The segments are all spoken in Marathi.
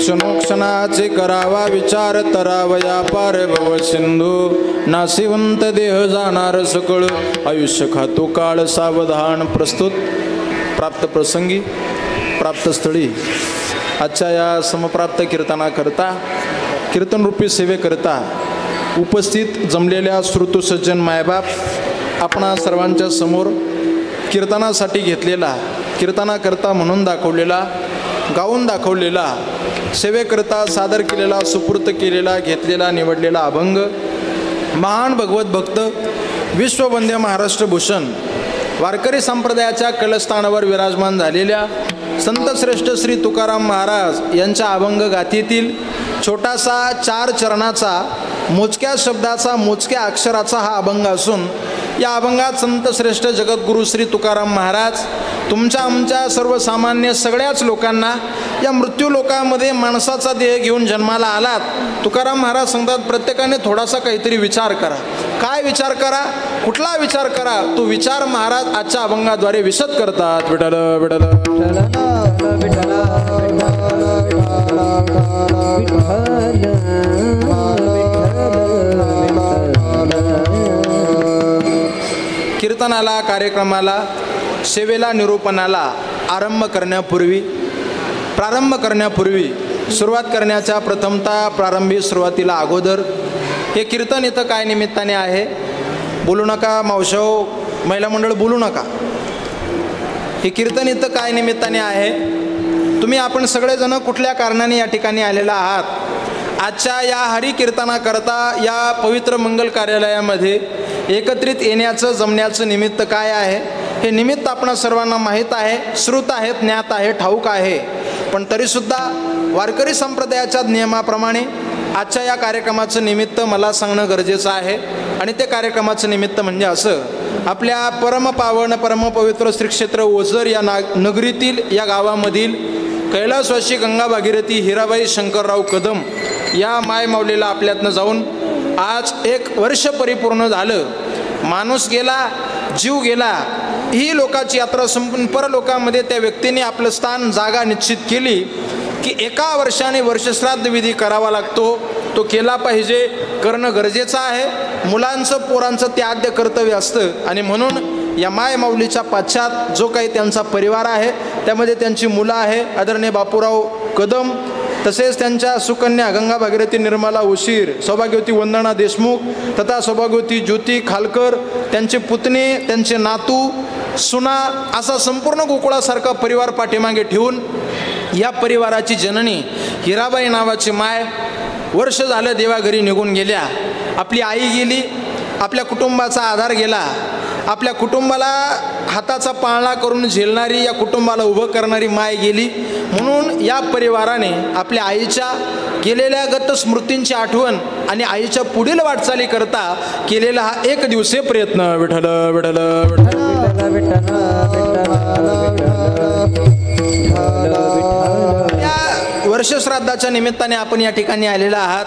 क्षणोक्षणाचे करावा विचार तरावया पार भव सिंधू नाशिवंत देह जाणार सकळ आयुष्य खातो काळ सावधान. प्रस्तुत प्राप्त प्रसंगी प्राप्त स्थळी आजच्या या समप्राप्त कीर्तनाकरता कीर्तनरूपी सेवेकरता उपस्थित जमलेल्या श्रुतसज्जन मायबाप आपणा सर्वांच्या समोर कीर्तनासाठी घेतलेला कीर्तनाकरता म्हणून दाखवलेला गाऊन दाखवलेला सेवेकरता सादर केलेला सुपूर्त केलेला घेतलेला निवडलेला अभंग महान भगवत भक्त विश्ववंद्य महाराष्ट्र भूषण वारकरी संप्रदायाच्या कलस्थानावर विराजमान झालेल्या संतश्रेष्ठ श्री तुकाराम महाराज यांच्या अभंग गाथेतील छोटासा 4 चरणाचा मोजक्या शब्दाचा मोजक्या अक्षराचा हा अभंग असून या अभंगात संतश्रेष्ठ जगद्गुरू श्री तुकाराम महाराज तुमच्या आमच्या सर्वसामान्य सगळ्याच लोकांना या मृत्यू लोकांमध्ये माणसाचा देह घेऊन जन्माला आलात. तुकाराम महाराज सांगतात प्रत्येकाने थोडासा काहीतरी विचार करा. काय विचार करा? कुठला विचार करा? तो विचार महाराज आजच्या अभंगाद्वारे विशद करतात. विठ्ठल विठ्ठल कीर्तनाला कार्यक्रमाला सेवेला निरूपणाला प्रारंभ करण्यापूर्वी सुरुवात करण्याच्या प्रथमतः प्रारंभी सुरुवातीला अगोदर हे कीर्तन इथं काय निमित्ताने आहे? बोलू नका मावशो महिला मंडळ बोलू नका. हे कीर्तन इथं काय निमित्ताने आहे? तुम्ही आपण सगळेजण कुठल्या कारणाने या ठिकाणी आलेला आहात? आजच्या या हरी कीर्तनाकरता या पवित्र मंगल कार्यालयामध्ये एकत्रित येण्याचं जमण्याचं निमित्त काय आहे? हे निमित्त आपण सर्वांना माहीत आहे, श्रुत आहे, ज्ञात आहे, ठाऊक आहे. पण तरीसुद्धा वारकरी संप्रदायाच्या नियमाप्रमाणे आजच्या या कार्यक्रमाचं निमित्त मला सांगणं गरजेचं आहे. आणि ते कार्यक्रमाचं निमित्त म्हणजे असं, आपल्या परमपावन परमपवित्र श्रीक्षेत्र ओझर या नगरीतील या गावामधील कैलासवासी गंगा भागीरथी हिराबाई शंकरराव कदम या माय माऊलीला आपल्यातनं जाऊन आज 1 वर्ष परिपूर्ण झालं. माणूस गेला, जीव गेला, ही लोकाची यात्रा संपून परलोकामध्ये त्या व्यक्तीने आपलं स्थान जागा निश्चित केली की 1 वर्षाने वर्षश्राद्ध विधी करावा लागतो. तो केला पाहिजे, करणं गरजेचं आहे. मुलांचं पोरांचं ते आद्य कर्तव्य असतं. आणि म्हणून या माय माऊलीच्या पाश्चात जो काही त्यांचा परिवार आहे त्यामध्ये त्यांची मुलं आहे आदरणीय बापूराव कदम, तसेच त्यांच्या सुकन्या गंगा भागीरथी निर्मला उशीर, सौभाग्यवती वंदना देशमुख तथा सौभाग्यवती ज्योती खालकर, त्यांचे पुतणे, त्यांचे नातू, सुना, असा संपूर्ण गोकुळासारखा परिवार पाठीमागे ठेवून या परिवाराची जननी हिराबाई नावाची माय वर्ष झालं देवाघरी निघून गेल्या. आपली आई गेली, आपल्या कुटुंबाचा आधार गेला, आपल्या कुटुंबाला हाताचा पाळणा करून झेलणारी, या कुटुंबाला उभं करणारी माय गेली. म्हणून या परिवाराने आपल्या आईच्या गेलेल्या गत स्मृतींची आठवण आणि आईच्या पुढील वाटचाली करता केलेला हा 1 दिवसीय प्रयत्न. विठ्ठल विठ्ठल या वर्षश्राद्धाच्या निमित्ताने आपण या ठिकाणी आलेला आहात.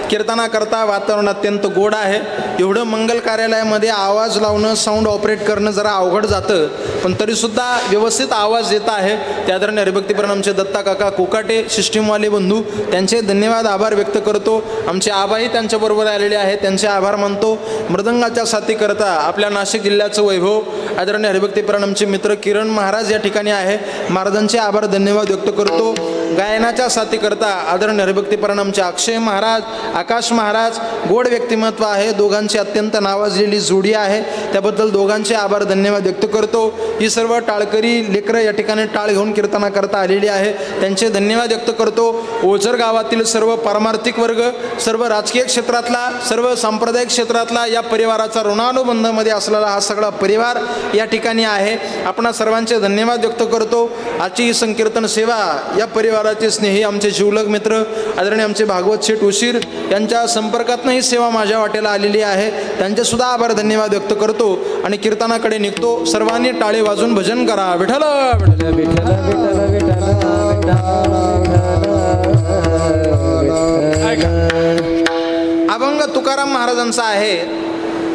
कीर्तनाकरता वातावरण अत्यंत गोड आहे. एवढं मंगल कार्यालयामध्ये आवाज लावणं, साऊंड ऑपरेट करणं जरा अवघड जातं, पण तरीसुद्धा व्यवस्थित आवाज येत आहे. त्या दरम्यान हरिभक्तीपरायण आमचे दत्ता काका कोकाटे सिस्टीमवाले बंधू, त्यांचे धन्यवाद आभार व्यक्त करतो. आमचे आबाही त्यांच्याबरोबर आलेले आहेत, त्यांचे आभार मानतो. मृदंगाच्या साथीकरता आपल्या नाशिक जिल्ह्याचं वैभव आदरणीय हरिभक्तीपरायण आमचे मित्र किरण महाराज या ठिकाणी आहे, महाराजांचे आभार धन्यवाद व्यक्त करतो. गायनाच्या साथीकरता आदरणीय हरिभक्तीपरायण आमचे अक्षय महाराज, आकाश महाराज, गोड व्यक्तिमत्व आहे. दोघांची अत्यंत नावाजलेली जोडी आहे, त्याबद्दल दोघांचे आभार धन्यवाद व्यक्त करतो. ही सर्व टाळकरी लेकरं या ठिकाणी टाळ घेऊन कीर्तनाकरता आलेली आहे, त्यांचे धन्यवाद व्यक्त करतो. ओझर गावातील सर्व पारमार्थिक वर्ग, सर्व राजकीय क्षेत्रातला, सर्व सांप्रदायिक क्षेत्रातला या परिवाराचा ऋणानुबंधामध्ये असलेला हा सगळा परिवार या ठिकाणी आहे. आपण सर्वांचे धन्यवाद व्यक्त करतो. आजची ही संकीर्तन सेवा या परिवाराचे स्नेही आमचे जीवलग मित्र आदरणीय आमचे भागवत शेठ उशीर यांच्या संपर्कातनं ही सेवा माझ्या वाटेला आलेली आहे. त्यांचे सुद्धा आभार धन्यवाद व्यक्त करतो आणि कीर्तनाकडे निघतो. सर्वांनी टाळे वाजून भजन करा. विठ्ठल विठ्ठल विठ्ठल अभंग तुकाराम महाराजांचा आहे.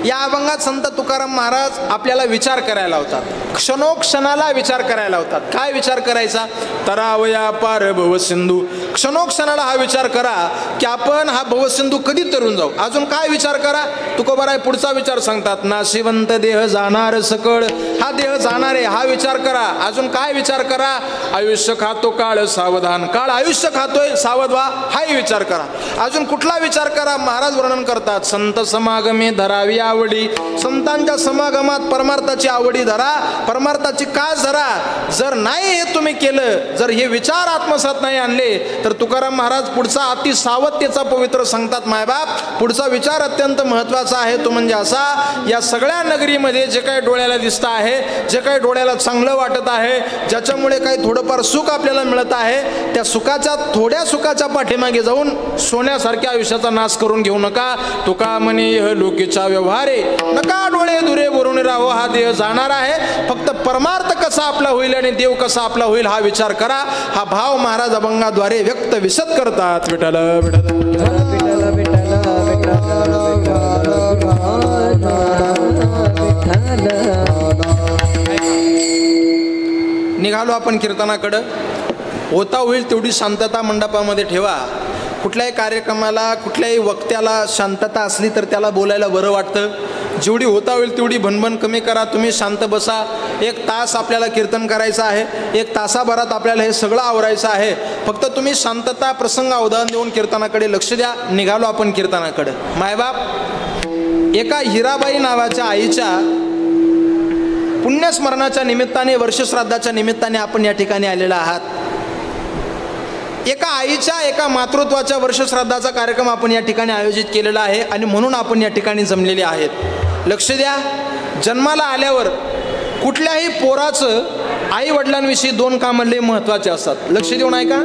या अभंगात संत तुकाराम महाराज आपल्याला विचार करायला लावतात, क्षणोक्षणाला विचार करायला लावतात. काय विचार करायचा? तरावया पार भव सिंधू क्षणोक्षणाला हा विचार करा की आपण हा भवसिंधू कधी तरून जाऊ. अजून काय विचार करा, तुकोबाराय पुढचा विचार सांगतात, नाशिवंत देह जाणार सकळ, हा देह जाणार आहे हा विचार करा. अजून काय विचार करा, आयुष्य खातो काळ सावधान, काळ आयुष्य खातोय सावध व्हा, हाही विचार करा. अजून कुठला विचार करा, महाराज वर्णन करतात, संत समागमे धरावी आवडी, संतांच्या समागमात परमार्थाची आवडी धरा, परमार्थाची कास धरा. जर नाही हे तुम्ही केलं, जर हे विचार आत्मसात नाही आणले, तर तुकाराम महाराज पुढचा अति सावधतेचा पवित्र सांगतात, मायबाप पुढचा विचार अत्यंत महत्त्वाचा आहे. तो म्हणजे असा, या सगळ्या नगरीमध्ये जे काही डोळ्याला दिसतं आहे, जे काही डोळ्याला चांगलं वाटत आहे, ज्याच्यामुळे काही थोडंफार सुख आपल्याला मिळत आहे, त्या सुखाच्या थोड्या सुखाच्या पाठीमागे जाऊन सोन्यासारख्या आयुष्याचा नाश करून घेऊ नका. तुका म्हणे यह लोकीचा व्यवहारे, नका डोळे दुरे भरून राहो, हा देह जाणार आहे. फक्त परमार्थ कसा आपला होईल आणि देव कसा आपला होईल हा विचार करा. हा भाव महाराज अभंगाद्वारे व्यक्त विशद करतात. विठ्ठल निघालो आपण कीर्तनाकडं. होता होईल तेवढी शांतता मंडपामध्ये ठेवा. कुठल्याही कार्यक्रमाला, कुठल्याही वक्त्याला शांतता असली तर त्याला बोलायला बरं वाटतं. जेवढी होता होईल तेवढी भणभण कमी करा. तुम्ही शांत बसा. 1 तास आपल्याला कीर्तन करायचं आहे, 1 तासाभरात आपल्याला हे सगळं आवरायचं आहे. फक्त तुम्ही शांतता, प्रसंग अवधान देऊन कीर्तनाकडे लक्ष द्या. निघालो आपण कीर्तनाकडे. मायबाप, एका हिराबाई नावाच्या आईच्या पुण्यस्मरणाच्या निमित्ताने, वर्षश्राद्धाच्या निमित्ताने आपण या ठिकाणी आलेला आहात. एका आईच्या, एका मातृत्वाच्या वर्षश्राद्धाचा कार्यक्रम आपण या ठिकाणी आयोजित केलेला आहे आणि म्हणून आपण या ठिकाणी जमलेले आहेत. लक्ष द्या, जन्माला आल्यावर कुठल्याही पोराचं आई वडिलांविषयी 2 कामं लई महत्त्वाचे असतात. लक्ष देऊन ऐका.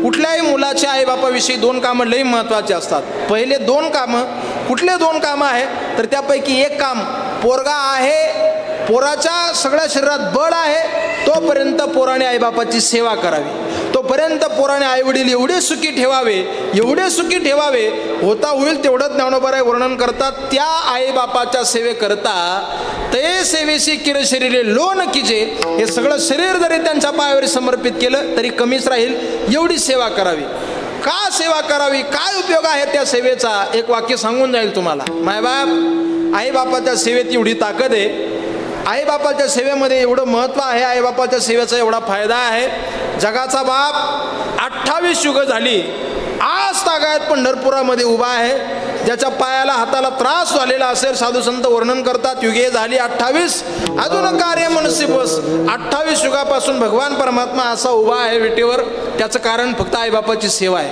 कुठल्याही मुलाच्या आईबापाविषयी 2 कामं लई महत्त्वाचे असतात. पहिले 2 कामं, कुठले 2 कामं आहे तर त्यापैकी एक काम, पोरगा आहे, पोराच्या सगळ्या शरीरात बळ आहे, तोपर्यंत पोराने आईबापाची सेवा करावी. तोपर्यंत पोराने आईवडील एवढे सुखी ठेवावे, एवढे सुखी ठेवावे. होता होईल तेवढंच ज्ञानोबाराय वर्णन करतात, त्या आईबापाच्या सेवेकरता ते सेवेशी किर शरीरे लोन कीजे, हे सगळं शरीर जरी त्यांच्या पायावर समर्पित केलं तरी कमीच राहील. एवढी सेवा करावी. का सेवा करावी, काय उपयोग आहे त्या सेवेचा, एक वाक्य सांगून जाईल तुम्हाला. मायबाप, आईबापाच्या सेवेत एवढी ताकद आहे, आईबापाच्या सेवेमध्ये एवढं महत्त्व आहे, आईबापाच्या सेवेचा एवढा फायदा आहे. जगाचा बाप 28 युग झाली आज तागायत पंढरपुरामध्ये उभा आहे. ज्याच्या पायाला हाताला त्रास झालेला असेल, साधू संत वर्णन करतात, युगे झाली 28 अजून कार्य मनसे बस. 28 युगापासून भगवान परमात्मा असा उभा आहे विटेवर. त्याचं कारण फक्त आईबापाची सेवा आहे.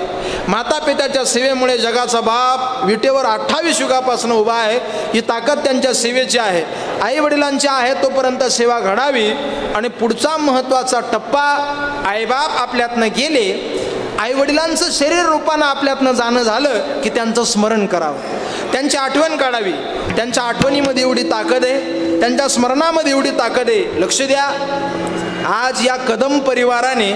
माता पित्याच्या सेवेमुळे जगाचा बाप विटेवर 28 युगापासून उभा आहे. ही ताकद त्यांच्या सेवेची आहे. आई वडिलांची आहे तोपर्यंत सेवा घडावी. आणि पुढचा महत्त्वाचा टप्पा, आईबाप आपल्यातनं गेले, आईवडिलांचं शरीर रूपानं आपल्यातनं जाणं झालं की त्यांचं स्मरण करावं, त्यांची आठवण काढावी. त्यांच्या आठवणीमध्ये एवढी ताकद आहे, त्यांच्या स्मरणामध्ये एवढी ताकद आहे. लक्ष द्या, आज या कदम परिवाराने,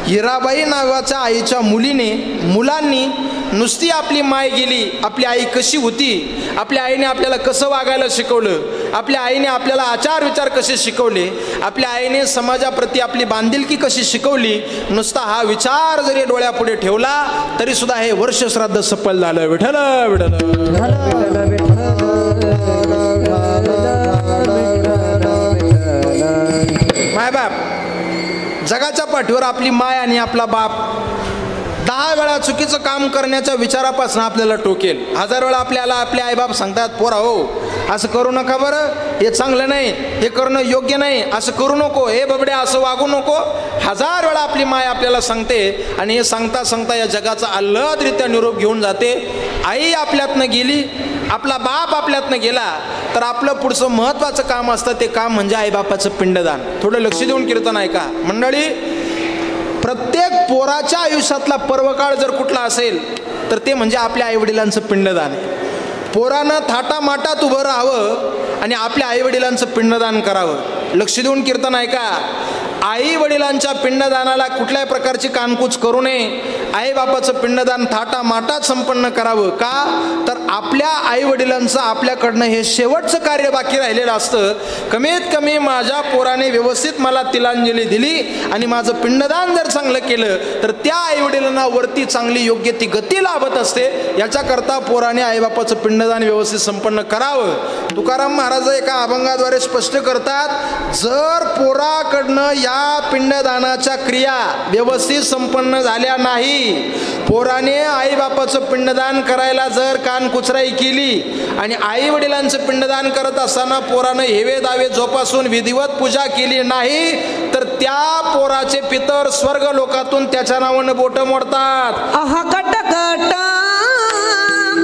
हिराबाई नावाच्या आईच्या मुलांनी नुसती आपली माय गेली, आपली आई कशी होती, आपल्या आईने आपल्याला कसं वागायला शिकवलं, आपल्या आईने आपल्याला आचार विचार कसे शिकवले, आपल्या आईने समाजाप्रती आपली बांधिलकी कशी शिकवली, नुसता हा विचार जरी डोळ्यापुढे ठेवला तरी सुद्धा हे वर्षश्राद्ध सफल झालं. विठ्ठल मायबाप, जगाच्या पाठीवर आपली माय आणि आपला बाप 10 वेळा चुकीचं काम करण्याच्या विचारापासून आपल्याला टोकेल. 1000 वेळा आपल्याला आपले आईबाप सांगतात, पोरा हो असं करू नका बरं, हे चांगलं नाही, हे करणं योग्य नाही, असं करू नको, हे बबड्या असं वागू नको. 1000 वेळा आपली माय आपल्याला सांगते आणि हे सांगता सांगता या जगाचा आल्हादरित्या निरोप घेऊन जाते. आई आपल्यातनं गेली, आपला बाप आपल्यातनं गेला तर आपलं पुढचं महत्त्वाचं काम असतं, ते काम म्हणजे आईबापाचं पिंडदान. थोडं लक्ष देऊन कीर्तन ऐका मंडळी. प्रत्येक पोराच्या आयुष्यातला पर्वकाळ जर कुठला असेल तर ते म्हणजे आपल्या आईवडिलांचं पिंडदान आहे. पोरानं थाटामाटात उभं राहावं आणि आपल्या आईवडिलांचं पिंडदान करावं. लक्ष देऊन कीर्तन ऐका. आई वडिलांच्या पिंडदानाला कुठल्याही प्रकारची कानकूच करू नये. आईबापाचं पिंडदान थाटामाटात संपन्न करावं का तर आपल्या आईवडिलांचं आपल्याकडनं हे शेवटचं कार्य बाकी राहिलेलं असतं. कमीत कमी माझ्या पोराने व्यवस्थित मला तिलांजली दिली आणि माझं पिंडदान जर चांगलं केलं तर त्या आईवडिलांना वरती चांगली योग्य ती गती लाभत असते. याच्याकरता पोराने आईबापाचं पिंडदान व्यवस्थित संपन्न करावं. तुकाराम महाराज एका अभंगाद्वारे स्पष्ट करतात, जर पोराकडनं या पिंडदानाच्या क्रिया व्यवस्थित संपन्न झाल्या नाही, पोराने आईबापाचं पिंडदान करायला जर कानकुचराई केली आणि आई वडिलांचं पिंडदान करत असताना पोरानं हेवे दावे जोपासून विधिवत पूजा केली नाही तर त्या पोराचे पितर स्वर्ग लोकातून त्याच्या नावानं बोट मोडतात. आहा कट कट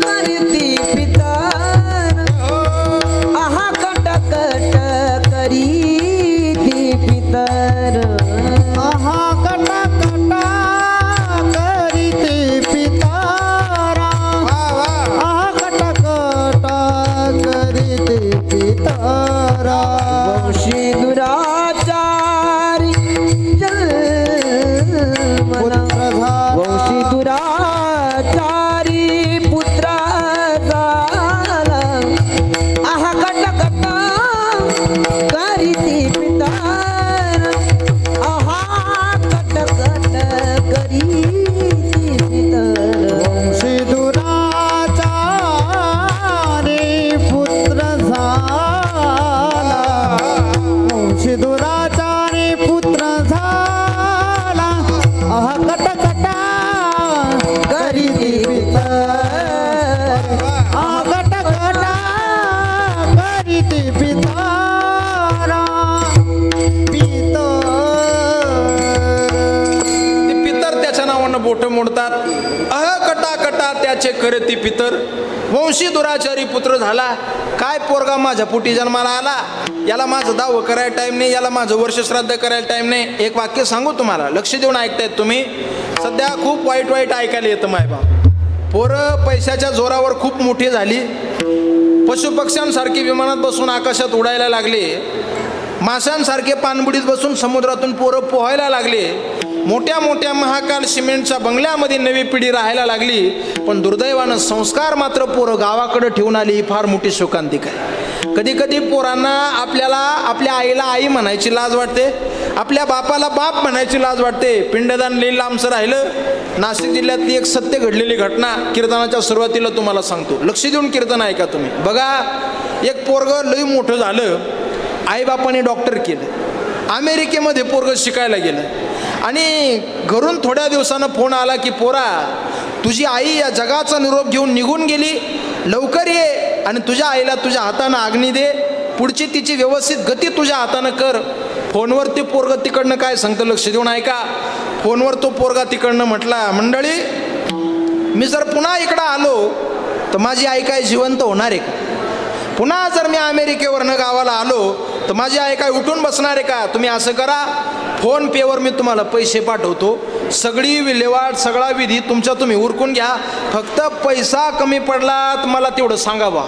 करती पितर, आहा कट कट करीती पितर, आहा कट कट करीती पितारा, आहा कट कट करीती पितारा. वंशी दुराचारी जन्मला, वंशी दुराचारी पुत्र झाला, आहा कट कट करीती पितर, आहा कट कट करीती पितर. दुराचारी पुत्र झाला, दुराचारी पुत्र झाला, आहा कट कट करीती पितर, आहा कट कट करीती पितारा. ते पितर त्याच्या नावानं बोट मोडतात. कटा कटा त्याचे करती पितर, वंशी दुराचारी पुत्र झाला. काय पोरगा माझ्या पोटी जन्माला आला, याला माझं दावं करायला टाईम नाही, याला माझं वर्ष श्राद्ध करायला टाईम नाही. एक वाक्य सांगू तुम्हाला, लक्ष देऊन ऐकतायत तुम्ही. सध्या खूप वाईट वाईट ऐकायला येतं मायबाप. पोरं पैशाच्या जोरावर खूप मोठी झाली, पशुपक्ष्यांसारखी विमानात बसून आकाशात उडायला लागले, माशांसारखे पाणबुडीत बसून समुद्रातून पोरं पोहायला लागले, मोठ्या मोठ्या महाकाल सिमेंटच्या बंगल्यामध्ये नवी पिढी राहायला लागली. पण दुर्दैवानं संस्कार मात्र पोरं गावाकडे ठेवून आली. ही फार मोठी शोकांतिक आहे. कधी कधी पोरांना आपल्याला आपल्या आईला आई म्हणायची लाज वाटते, आपल्या बापाला बाप म्हणायची लाज वाटते. पिंडदान लई लांबचं राहिलं. नाशिक जिल्ह्यातली एक सत्य घडलेली घटना कीर्तनाच्या सुरुवातीला तुम्हाला सांगतो. लक्ष देऊन कीर्तन ऐका तुम्ही. बघा, एक पोरगं लई मोठं झालं, आईबापाने डॉक्टर केलं, अमेरिकेमध्ये पोरगं शिकायला गेलं आणि घरून थोड्या दिवसानं फोन आला की पोरा, तुझी आई या जगाचा निरोप घेऊन निघून गेली, लवकर ये आणि तुझ्या आईला तुझ्या हातानं आग्नी दे, पुढची तिची व्यवस्थित गती तुझ्या हातानं कर. फोनवर ते पोरगं तिकडनं काय सांगतं, लक्ष देऊन ऐका. फोनवर तो पोरगा तिकडनं म्हटला, मंडळी, मी जर पुन्हा इकडं आलो तर माझी आई काय जिवंत होणार आहे का? पुन्हा जर मी अमेरिकेवरनं गावाला आलो तर माझी आई काय उठून बसणार आहे का? तुम्ही असं करा, फोन पेवर मी तुम्हाला पैसे पाठवतो, सगळी विल्हेवाट सगळा विधी तुमच्या तुम्ही उरकून घ्या, फक्त पैसा कमी पडला तर मला तेवढं सांगावा.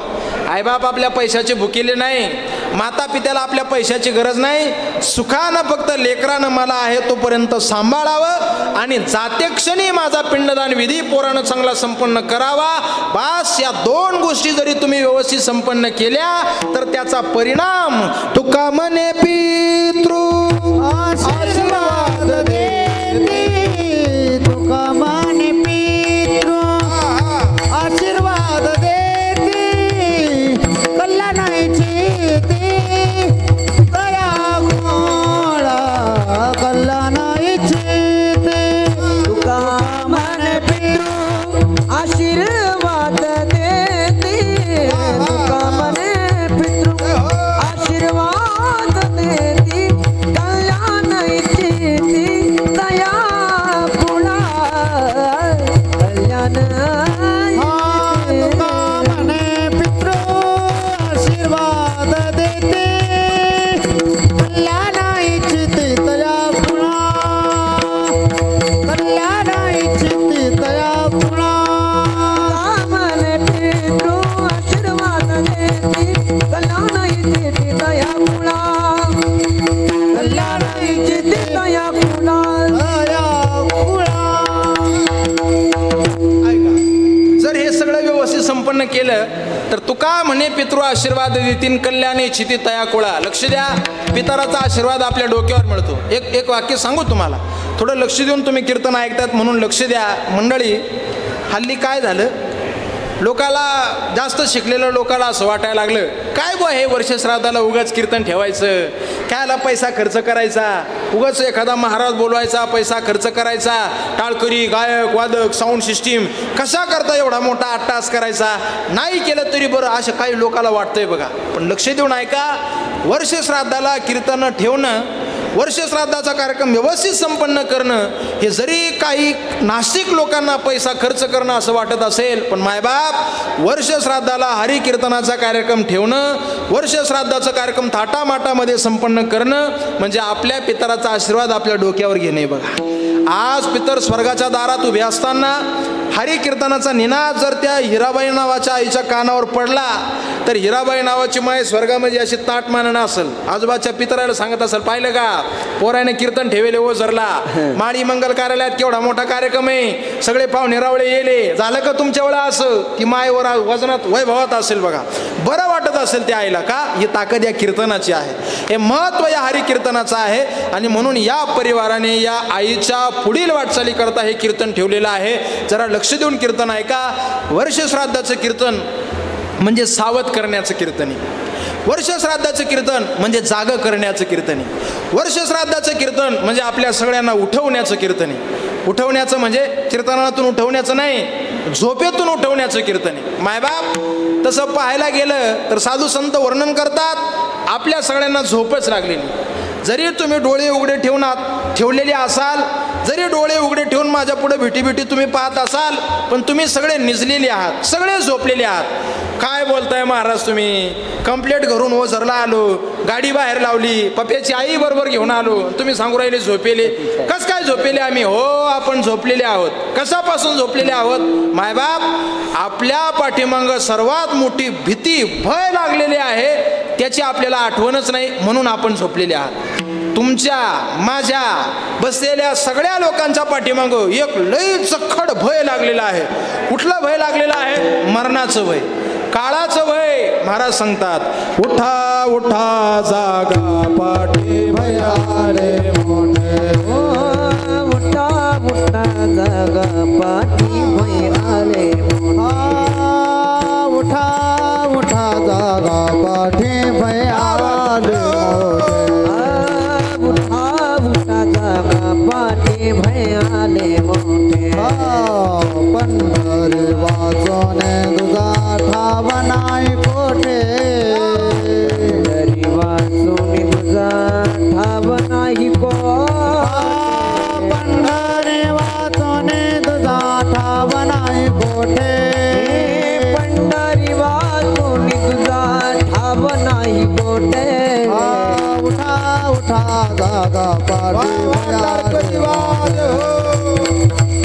आईबाप आपल्या पैशाचे भुकेले नाही, माता पित्याला आपल्या पैशाची गरज नाही, सुखानं फक्त लेकरानं मला आहे तोपर्यंत सांभाळावं आणि जाते क्षणी माझा पिंडदान विधी पोरानं चांगला संपन्न करावा. बस या दोन गोष्टी जरी तुम्ही व्यवस्थित संपन्न केल्या तर त्याचा परिणाम तुका म्हणे पितृ आशीर्वाद देती, तुका म्हणे पितृ आशीर्वाद देती, कल्याणाची ती दया गोळा, कल्याणाची ती. तुका म्हणे पितृ आशीर्वाद देती, तुका म्हणे पितृ आशीर्वाद देती, कल्याणाची संपन्न केलं तर तुका म्हणे पितृ आशीर्वाद देतीन कल्याणे छिती तया कुळा. लक्ष द्या, पितराचा आशीर्वाद आपल्या डोक्यावर मिळतो. एक वाक्य सांगू तुम्हाला, थोडं लक्ष देऊन तुम्ही कीर्तन ऐकतात म्हणून लक्ष द्या. मंडळी, हल्ली काय झालं, लोकाला जास्त शिकलेलं लोकाला असं वाटायला लागलं काय बुवा हे वर्ष श्राद्धाला उगाच कीर्तन ठेवायचं, कायला पैसा खर्च करायचा, उगाच एखादा महाराज बोलवायचा, पैसा खर्च करायचा, टाळकरी गायक वादक साऊंड सिस्टीम कशा करता एवढा मोठा अट्टास करायचा, नाही केलं तरी बरं असं काही लोकाला वाटतंय बघा. पण लक्ष देऊन ऐका, वर्ष श्राद्धाला कीर्तन ठेवणं, वर्ष श्राद्धाचा कार्यक्रम व्यवस्थित संपन्न करणं हे जरी काही नास्तिक लोकांना पैसा खर्च करणं असं वाटत असेल, पण मायबाप वर्ष श्राद्धाला हरी कीर्तनाचा कार्यक्रम ठेवणं, वर्ष श्राद्धाचा कार्यक्रम थाटामाटामध्ये संपन्न करणं म्हणजे आपल्या पितराचा आशीर्वाद आपल्या डोक्यावर घेणे. बघा, आज पितर स्वर्गाच्या दारात उभे असताना हरी कीर्तनाचा निनाद जर त्या हिराबाई नावाच्या आईच्या कानावर पडला तर हिराबाई नावाची माय स्वर्गामध्ये अशी ताट मानणं असेल, आजोबाच्या पितराला सांगत असेल, पाहिलं का पोराने कीर्तन ठेवले ओझरला, माळी मंगल कार्यालयात केवढा मोठा कार्यक्रम आहे, सगळे पाहुणे रावळे येले, झालं का तुमच्या वेळा असं, ती मायवर वजनात वैभवात असेल. बघा, बरं वाटत असेल त्या आईला, का ही ताकद या कीर्तनाची आहे, हे महत्त्व या हरी कीर्तनाचं आहे. आणि म्हणून या परिवाराने या आईच्या पुढील वाटचाली करता हे कीर्तन ठेवलेलं आहे. जरा लक्ष देऊन कीर्तन ऐका. वर्ष श्राद्धाचं कीर्तन म्हणजे सावध करण्याचं कीर्तन आहे. वर्ष श्राद्धाचं कीर्तन म्हणजे जाग करण्याचं कीर्तन आहे. वर्ष श्राद्धाचं कीर्तन म्हणजे आपल्या सगळ्यांना उठवण्याचं कीर्तन आहे. उठवण्याचं म्हणजे कीर्तनातून उठवण्याचं नाही, झोपेतून उठवण्याचं कीर्तन आहे. मायबाप, तसं पाहायला गेलं तर साधू संत वर्णन करतात आपल्या सगळ्यांना झोपच लागलेली. जरी तुम्ही डोळे उघडे ठेवलेले असाल, जरी डोळे उघडे ठेवून माझ्या पुढे भेटी तुम्ही पाहत असाल, पण तुम्ही सगळे निजलेले आहात, सगळे झोपलेले आहात. काय बोलताय महाराज तुम्ही, कंप्लेंट घरून ओझरला आलो, गाडी बाहेर लावली, पप्याची आई बरोबर घेऊन आलो, तुम्ही सांगू राहिले झोपेले. कस काय झोपेले आम्ही? हो, आपण झोपलेले आहोत. कशापासून झोपलेले आहोत? मायबाप, आपल्या पाठीमागं सर्वात मोठी भीती भय लागलेली आहे, त्याची आपल्याला आठवणच नाही म्हणून आपण झोपलेले आहात. तुमच्या माझ्या बसलेल्या सगळ्या लोकांच्या पाठीमागं एक लई चखड भय लागलेला आहे. कुठलं भय लागलेलं आहे? मरणाचं भय, काळाचं भय. महाराज सांगतात, उठा उठा जागा पाठी भयाले मोठे, उठा उठा जागा पाठी भयाले उठा उठा जागा पाठी भयाले पाठी भयाले मोठे. पंढरी वाचोने तुझा ठाव नाही कोठे, पंढरी वाचोने तुझा ठाव नाही कोठे, पंढरी वाचोने तुझा ठाव नाही कोठे, पंढरी वाचोने तुझा ठाव नाही कोठे. उठा उठा जागा पाठी भयाले,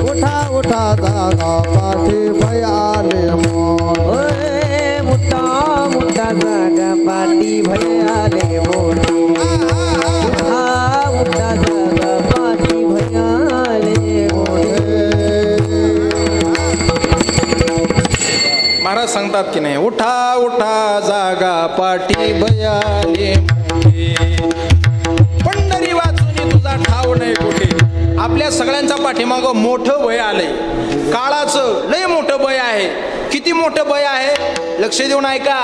उठा उठा जागा पाठी भयाले मोठे, उठा उठा जागा पाठी भयाले मोठे, उठा उठा जागा पाठी भयाले मोठे. महाराज सांगतात की नाही, उठा उठा जागा पाठी भयाले मोठे, पंढरी वाचून तुझा ठाव नाही कुठे. आपल्या सगळ्यांच्या पाठीमागं मोठं भय आलंय, काळाचं लय मोठं भय आहे. किती मोठं भय आहे? लक्ष देऊन ऐका.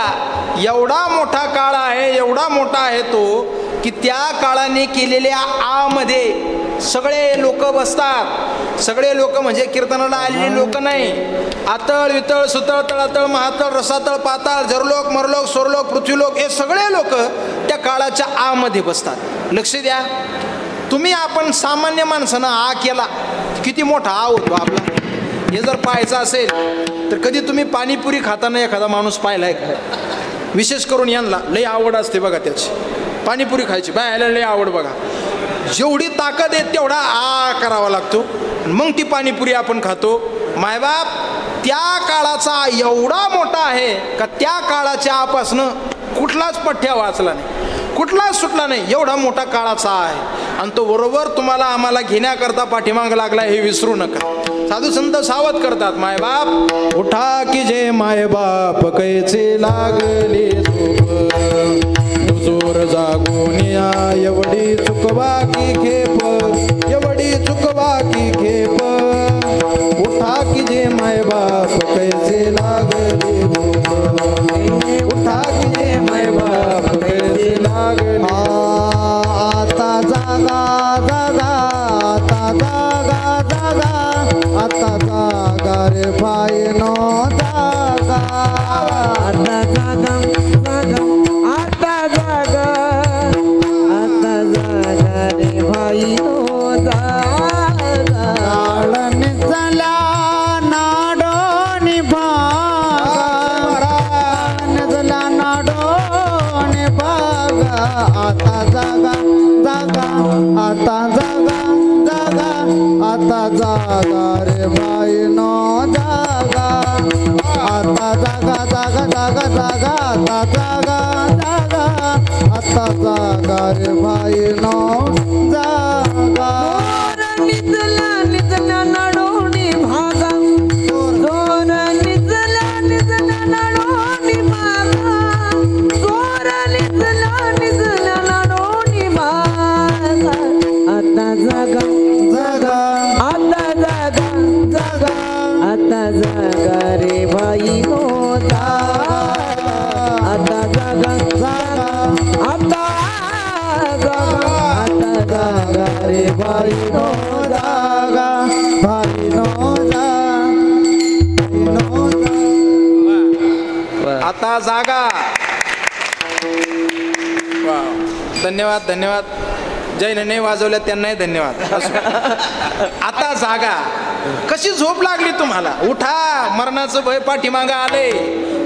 एवढा मोठा काळ आहे, एवढा मोठा आहे तो, की त्या काळाने केलेल्या आमध्ये सगळे लोक बसतात. सगळे लोक म्हणजे कीर्तनाला आलेले लोक नाही, आतळ वितळ सुतळ तळातळ महातळ रसातळ पाताळ जरलोक मरलोक सोरलोक पृथ्वीलोक हे सगळे लोक त्या काळाच्या आमध्ये बसतात. लक्ष द्या, तुम्ही आपण सामान्य माणसानं आ केला, किती मोठा आ होतो आपला. हे जर पाहायचं असेल तर कधी तुम्ही पाणीपुरी खाताना एखादा माणूस पाहिलाय का? विशेष करून यांना लई आवड असते बघा त्याची, पाणीपुरी खायची बायला लई आवड. बघा, जेवढी ताकद आहे तेवढा आ करावा लागतो, मग ती पाणीपुरी आपण खातो. मायबाप, त्या काळाचा एवढा मोठा आहे का त्या काळाच्या आपासनं कुठलाच पठ्ठ्या वाचला नाही, कुठलाच सुटला नाही, एवढा मोठा काळाचा आहे. आणि तो बरोबर तुम्हाला आम्हाला घेण्याकरता पाठीमाग लागला, हे विसरू नका. साधू संत सावध करतात. मायबाप उठा की जे मायबाप कैचे लागले झोप, जोर जागून या एवढी चुकवा की खेप, एवढी चुकवा की खेप. उठा की जे मायबाप कैचे लागले झोप, उठा की जे मायबाप कैचे लागले. आता जागा जागा, आता जागा जागा, आता जागा रे बाईनो जागा. आता जागा जागा, आता जागा, आता जागा रे भाई नो जागा. नाड निजला नाडोनी भागा, निजला नाडोनी भागा. आता जागा जागा, आता जागा जागा, आता जागा रे बाईनो जागा. आता जागा जागा जागा जागा, आता जागा जागा, आता जागा रे बाईनो जागा. निजला निजला नाडोनी भागा, जोर निजला निजला नाडोनी भागा, जोर निजला निजला नाडोनी भागा. आता जागा जागा आता जागा जागा, आता जागा रे भाई नो जागा. आता जागा जागा, आता जागा, आता जागा रे भाई नो जागा बाईनो जागा, बाईनो जागा. आता जागा. धन्यवाद धन्यवाद. जैनने वाजवल्या त्यांनाही धन्यवाद. आता जागा. कशी झोप लागली तुम्हाला? उठा, मरणाचं भय पाठीमागं आले,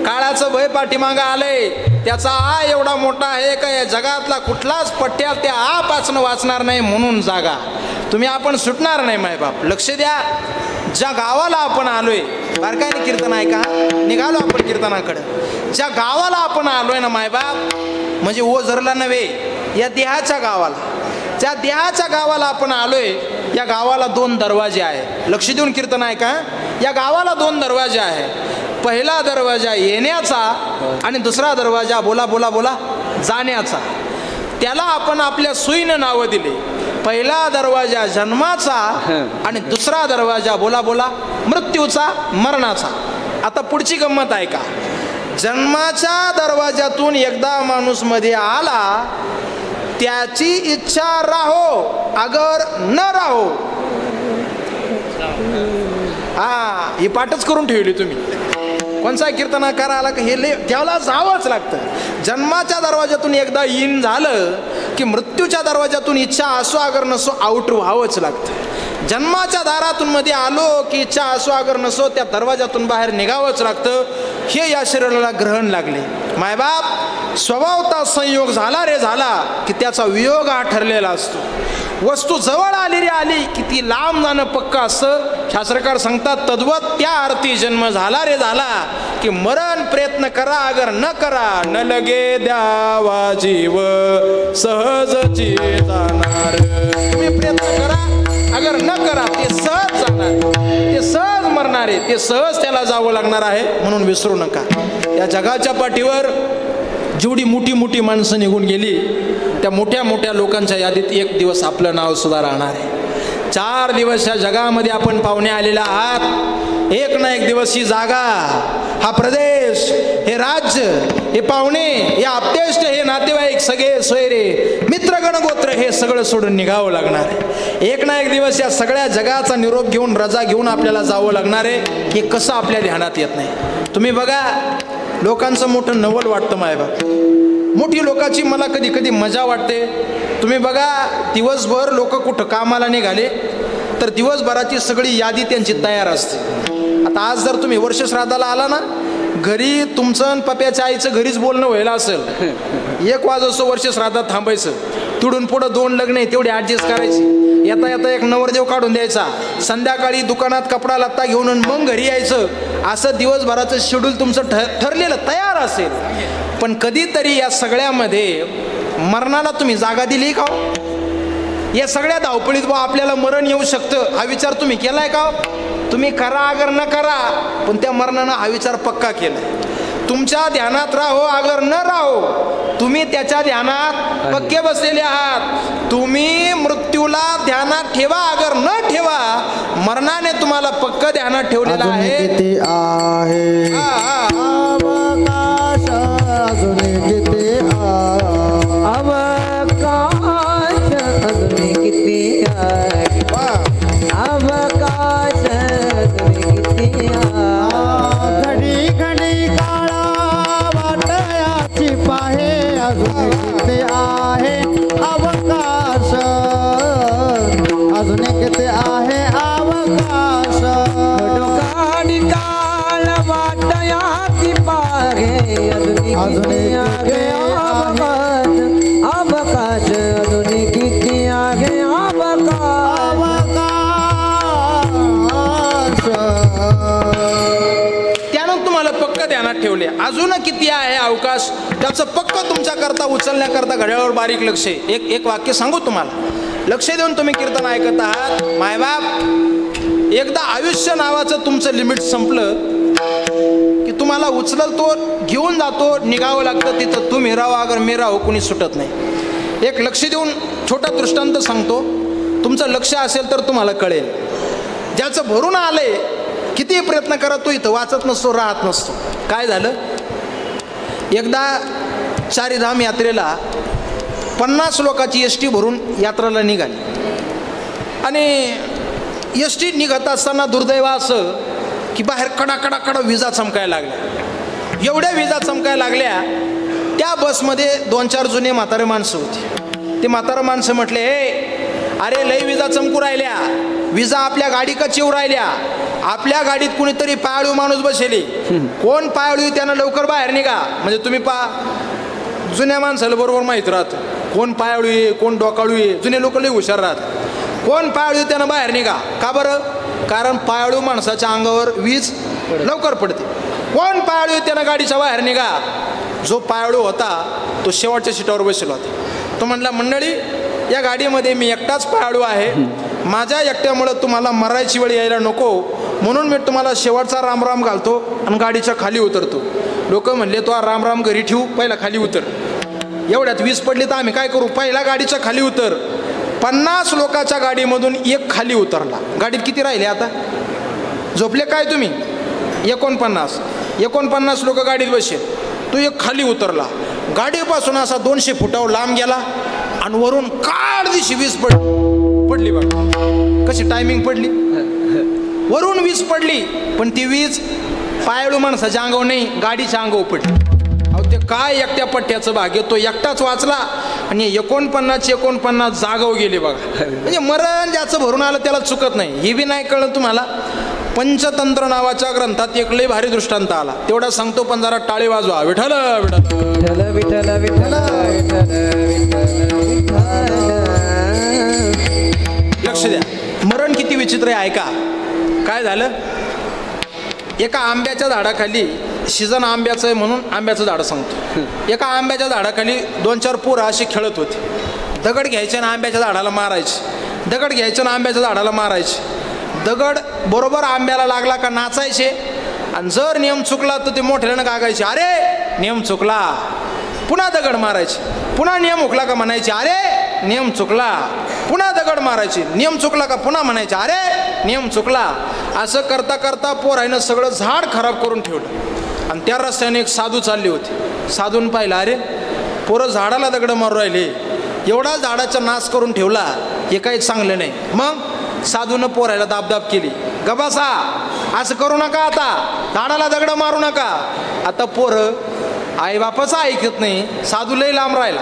काळाचं भय पाठीमागं आले. त्याचा आ एवढा मोठा आहे का या जगातला कुठलाच पट्ट्या त्या आपासून वाचणार नाही, म्हणून जागा. तुम्ही आपण सुटणार नाही मायबाप. लक्ष द्या, ज्या गावाला आपण आलोय, बारकाईने कीर्तन ऐका, निघालो आपण कीर्तनाकडं. ज्या गावाला आपण आलोय ना मायबाप, म्हणजे ओझरला नव्हे, या देहाच्या गावाला, ज्या देहाच्या गावाला आपण आलोय, या गावाला 2 दरवाजे आहे. लक्ष देऊन कीर्तन ऐका. या गावाला 2 दरवाजे आहे. पहिला दरवाजा येण्याचा आणि दुसरा दरवाजा बोला बोला बोला जाण्याचा. त्याला आपण आपल्या सोयीनं नावं दिले. पहिला दरवाजा जन्माचा आणि दुसरा दरवाजा बोला बोला मृत्यूचा, मरणाचा. आता पुढची गंमत ऐका. जन्माच्या दरवाजातून एकदा माणूस मध्ये आला, त्याची इच्छा राहो अगर न राहो. हा, ही पाठच करून ठेवली तुम्ही. कोणचा कीर्तनाकार आला का हे त्याला जावंच लागतं. जन्माच्या दरवाजातून एकदा इन झालं की मृत्यूच्या दरवाजातून इच्छा असो अगर नसो आउट व्हावंच लागतं. जन्माच्या दारातून मध्ये आलो की इच्छा असो अगर नसो त्या दरवाजातून बाहेर निघावंच लागतं. हे या शरीराला ग्रहण लागले. मायबाप स्वभावता संयोग झाला रे झाला की त्याचा वियोग हा ठरलेला असतो. वस्तू जवळ आली रे आली की ती लांब जाणं पक्का असतं. शास्त्रकार सांगतात तद्वत त्या अर्थी जन्म झाला रे झाला की मरण प्रयत्न करा अगर न करा न लगे द्यावा जीव सहजची जाणार. तुम्ही प्रयत्न करा अगर न करा ते सहज जाणार, ते सहज मरणार आहे, ते सहज त्याला जावं लागणार आहे. म्हणून विसरू नका. या जगाच्या पाठीवर जेवढी मोठी मोठी माणसं निघून गेली त्या मोठ्या मोठ्या लोकांच्या यादीत एक दिवस आपलं नाव सुद्धा राहणार आहे. 4 दिवस या जगामध्ये आपण पाहुणे आलेला आहात. एक ना एक दिवस ही जागा, हा प्रदेश, हे राज्य, हे पाहुणे, हे आप्तेष्ट, हे नातेवाईक, सगळे सोयरे, मित्रगण गोत्र हे सगळं सोडून निघावं लागणार आहे. एक ना एक दिवस या सगळ्या जगाचा निरोप घेऊन रजा घेऊन आपल्याला जावं लागणार आहे. हे कसं आपल्या ध्यानात येत नाही. तुम्ही बघा, लोकांचं मोठं नवल वाटतं मायबाप. मोठी लोकांची मला कधी कधी मजा वाटते. तुम्ही बघा, दिवसभर लोक कुठं कामाला निघाले तर दिवसभराची सगळी यादी त्यांची तयार असते. आता आज जर तुम्ही वर्षश्राद्धाला आला ना, घरी तुमचं आणि पप्याच्या आईचं घरीच बोलणं व्हायला असेल. 1 वाजता वर्षश्राद्धात थांबायचं. तिडून पुढं 2 लग्न आहे तेवढी ॲडजस्ट करायची. येता येता एक नवरदेव काढून द्यायचा. संध्याकाळी दुकानात कपडा लत्ता घेऊन मग घरी यायचं. असं दिवसभराचं शेड्यूल तुमचं ठरलेलं तयार असेल. पण कधीतरी या सगळ्यामध्ये मरणाला तुम्ही जागा दिली का? या सगळ्या धावपळीत आपल्याला मरण येऊ शकतं हा विचार तुम्ही केलाय का? तुम्ही करा अगर न करा, पण त्या मरणानं हा विचार पक्का केला. तुमच्या ध्यानात राहो अगर न राहो, तुम्ही त्याच्या ध्यानात पक्के बसलेले आहात. तुम्ही मृत्यूला ध्यानात ठेवा अगर न ठेवा, मरणाने तुम्हाला पक्क ध्यानात ठेवलेलं अजून आहे. किती आहे अवकाश, अजून किती अवकाश, अजून किती आहे अवकाश, अजून किती आहे. घडी घडी काळा वाटयाची पाहे, अजून किती आहे अवकाश, अजून किती आहे अवकाश. गाडी काळ वाटयाची पाहे, अजून किती आहे अवकाश, अजून किती आहे त्यानं तुम्हाला पक्क ध्यानात ठेवले. अजून किती आहे अवकाश, त्याचं पक्क तुमच्या करता उचलण्याकरता घड्याळावर बारीक लक्ष. एक वाक्य सांगू तुम्हाला, लक्ष देऊन तुम्ही कीर्तन ऐकत आहात. मायबाप, एकदा आयुष्य नावाचं तुमचं लिमिट संपलं की तुम्हाला उचलतो, घेऊन जातो, निघावं लागतं. तिथं तुम्ही राहो अगर मी राहो, कुणी सुटत नाही. एक लक्ष देऊन छोटा दृष्टांत सांगतो, तुमचं लक्ष असेल तर तुम्हाला कळेल. ज्याचं भरून आलंय, किती प्रयत्न करा, तो इथं वाचत नसतो, राहत नसतो. काय झालं, एकदा चारीधाम यात्रेला 50 लोकांची एस टी भरून यात्रेला निघाली. आणि एस टी निघत असताना दुर्दैव असं की बाहेर कडा विजा चमकायला लागल्या. एवढ्या विजा चमकायला लागल्या, त्या बसमध्ये 2-4 जुने म्हातारे माणसं होती. ते म्हातारे माणसं म्हटले, अरे लई विजा चमकू राहिल्या, विजा आपल्या गाडी का चिव राहिल्या, आपल्या गाडीत कुणीतरी पाळीव माणूस बसेली. कोण पाळीव, त्यानं लवकर बाहेर निघा. म्हणजे तुम्ही जुन्या माणसाला बरोबर माहीत राहतं कोण पाळीव आहे, कोण डोकाळू आहे. जुने लोक लई हुशार राहतात. कोण पाळीव त्यानं बाहेर निघा. का बरं? कारण पाळीव माणसाच्या अंगावर वीज लवकर पडते. कोण पाळीव त्यानं गाडीच्या बाहेर निघा. जो पाळीव होता तो शेवटच्या सीटावर बसलेला होता. तो म्हणला, मंडळी, या गाडीमध्ये मी एकटाच पाळीव आहे, माझ्या एकट्यामुळं तुम्हाला मरायची वेळ यायला नको, म्हणून मी तुम्हाला शेवटचा रामराम घालतो आणि गाडीच्या खाली उतरतो. लोक म्हणले, तो रामराम घरी ठेवू, पहिला खाली उतर. एवढ्यात वीज पडली तर आम्ही काय करू, पहिला गाडीच्या खाली उतर. 50 लोकांच्या गाडीमधून एक खाली उतरला. गाडीत किती राहिले आता? झोपले काय तुम्ही? 49 लोक गाडीत बसले. तो एक खाली उतरला. गाडीपासून असा 200 फुटावर लांब गेला आणि वरून काळ दिशी वीज पडली. बघा कशी टायमिंग पडली. वरून वीज पडली, पण ती वीज पायाळू माणसाच्या अंगावर नाही, गाडीच्या अंगावर पडली. अहो, ते काय एकट्या पट्ट्याचं भाग्य, तो एकटाच वाचला आणि 49 जागावर गेले. बघा, म्हणजे मरण ज्याचं भरून आलं त्याला चुकत नाही. हे बी नाही कळलं तुम्हाला. पंचतंत्र नावाच्या ग्रंथात एक लय भारी दृष्टांत आला, तेवढा सांगतो, पण जरा टाळी वाजवा. विठ्ठल विठ्ठल विठ्ठल विठ्ठल लक्ष द्या. मरण किती विचित्र आहे ऐका. काय झालं, एका आंब्याच्या झाडाखाली, सीजन आंब्याचं आहे म्हणून आंब्याचं झाड सांगतो. एका आंब्याच्या झाडाखाली 2-4 पोरं अशी खेळत होती. दगड घ्यायचे ना आंब्याच्या झाडाला मारायचे, दगड घ्यायचे ना आंब्याच्या झाडाला मारायचे. दगड बरोबर आंब्याला लागला का नाचायचे, आणि जर नियम चुकला तर ते मोठ्यानं गागायचे, अरे नियम चुकला. पुन्हा दगड मारायचे. पुन्हा नियम हुकला का म्हणायचे, अरे नियम चुकला. पुन्हा दगड मारायचे. नियम चुकला का पुन्हा म्हणायचे, अरे नियम चुकला. असं करता करता पोरानं सगळं झाड खराब करून ठेवलं. आणि त्या रस्त्याने एक साधू चालले होते. साधून पाहिलं, अरे पोरं झाडाला दगड मारू राहिले, एवढा झाडाचा नाश करून ठेवला, हे काही चांगलं नाही. मग साधूनं पोरायला दाबदाब केली, गबासा असं करू नका, आता झाडाला दगड मारू नका. आता पोरं आईबापाचं ऐकत नाही, साधू लई लांब राहिला.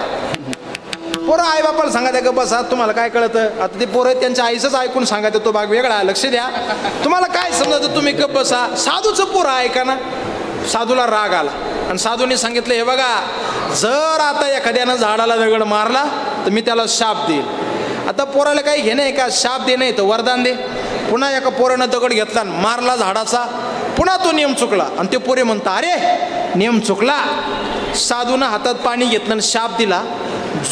पोरं आईबापाला सांगा ग बसा, तुम्हाला काय कळतं. आता ते पोरं त्यांच्या आईचंच ऐकून सांगा, तो भाग वेगळा. लक्ष द्या, तुम्हाला काय समजतं, तुम्ही गप बसा. साधूचं पोरं ऐका ना. साधूला राग आला आणि साधूने सांगितलं, हे बघा, जर आता एखाद्यानं झाडाला दगड मारला तर मी त्याला शाप देईल. आता पोराला काही घेणं आहे का, शाप दे नाही तर वरदान दे. पुन्हा एका पोरानं दगड घेतला आणि मारला झाडाचा, पुन्हा तो नियम चुकला. आणि ते पोरे म्हणता, अरे नियम चुकला. साधूनं हातात पाणी घेतलं आणि शाप दिला,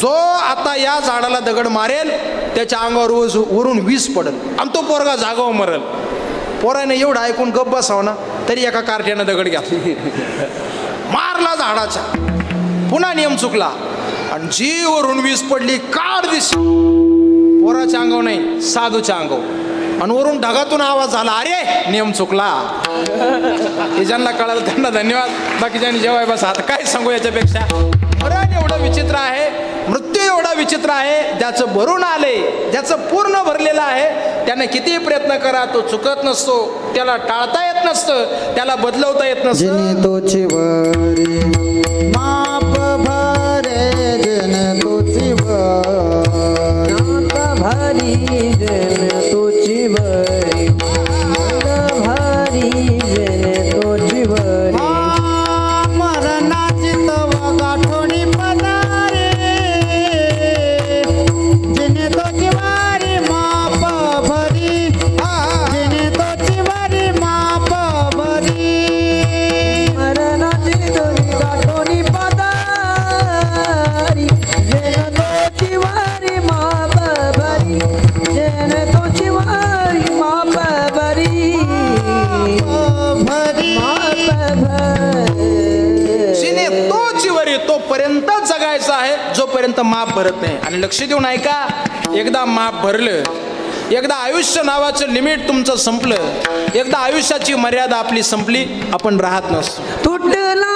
जो आता या झाडाला दगड मारेल त्याच्या अंगावर वरून वीज पडेल आणि तो पोरगा जागावर मरेल. पोराने एवढं ऐकून गप्प बसावं ना तरी एका कार्ट्यानं दगड घातली, मारला झाडाचा. पुन्हा नियम चुकला आणि जी वरून वीज पडली काढ दिस, पोराच्या अंगावर नाही साधूच्या अंगावर, आणि वरून ढगातून आवाज झाला, अरे नियम चुकला. हे ज्यांना कळालं त्यांना धन्यवाद, बाकीच्यांनी जेव्हा बस आता काय सांगू याच्यापेक्षा. मरण एवढं विचित्र आहे, मृत्यू एवढा विचित्र आहे, ज्याचं भरून आले, ज्याचं पूर्ण भरलेलं आहे, त्याने कितीही प्रयत्न करा तो चुकत नसतो, त्याला टाळता येत नसतं, त्याला बदलवता येत नसतं. जिने तोची वरी माप भरे, जिने तोची वरी भारी जन तुझी बरी, भारी जन तुझी बरी. मरणाची तव गाठोडी पदारे, जिने तोची वारी माप भरी, जिने तोची वारी माप भरी. मरणाची तुझी गाठोडी पदारी, जन तुझी वारी माप भरी, जन तुझी वारी माप भरी, माप भरी. जिने तो जीवर तोपर्यंत जगायचं आहे जोपर्यंत माप भरत नाही. आणि लक्ष देऊन ऐका, एकदा माप भरलं, एकदा आयुष्य नावाचं लिमिट तुमचं संपलं, एकदा आयुष्याची मर्यादा आपली संपली, आपण राहत नसतो. तुटला